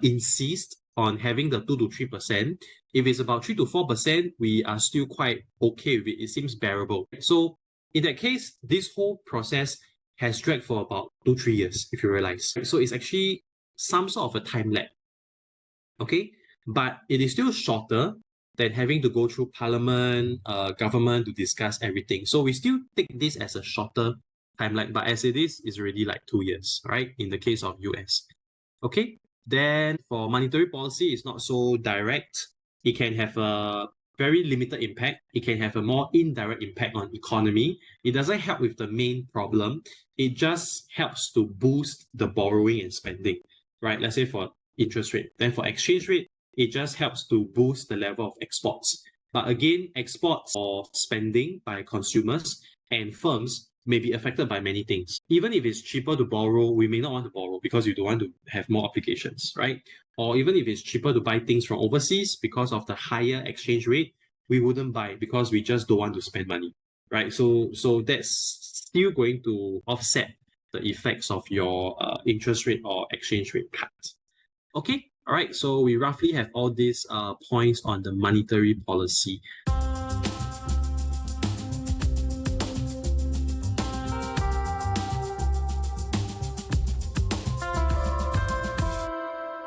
insist on having the 2 to 3%. If it's about 3 to 4%, we are still quite okay with it. It seems bearable. So in that case, this whole process has dragged for about 2-3 years, if you realize. So it's actually some sort of a time lag. Okay, but it is still shorter than having to go through parliament, government to discuss everything. So we still take this as a shorter timeline, but as it is, it's already like 2 years, right? In the case of US. Okay, then for monetary policy, it's not so direct. It can have a very limited impact. It can have a more indirect impact on economy. It doesn't help with the main problem. It just helps to boost the borrowing and spending, right? Let's say for interest rate. Then for exchange rate, it just helps to boost the level of exports. But again, exports or spending by consumers and firms may be affected by many things. Even if it's cheaper to borrow, we may not want to borrow because you don't want to have more obligations, right? Or even if it's cheaper to buy things from overseas because of the higher exchange rate, we wouldn't buy because we just don't want to spend money, right? So that's still going to offset the effects of your interest rate or exchange rate cuts. Okay, all right, so we roughly have all these points on the monetary policy.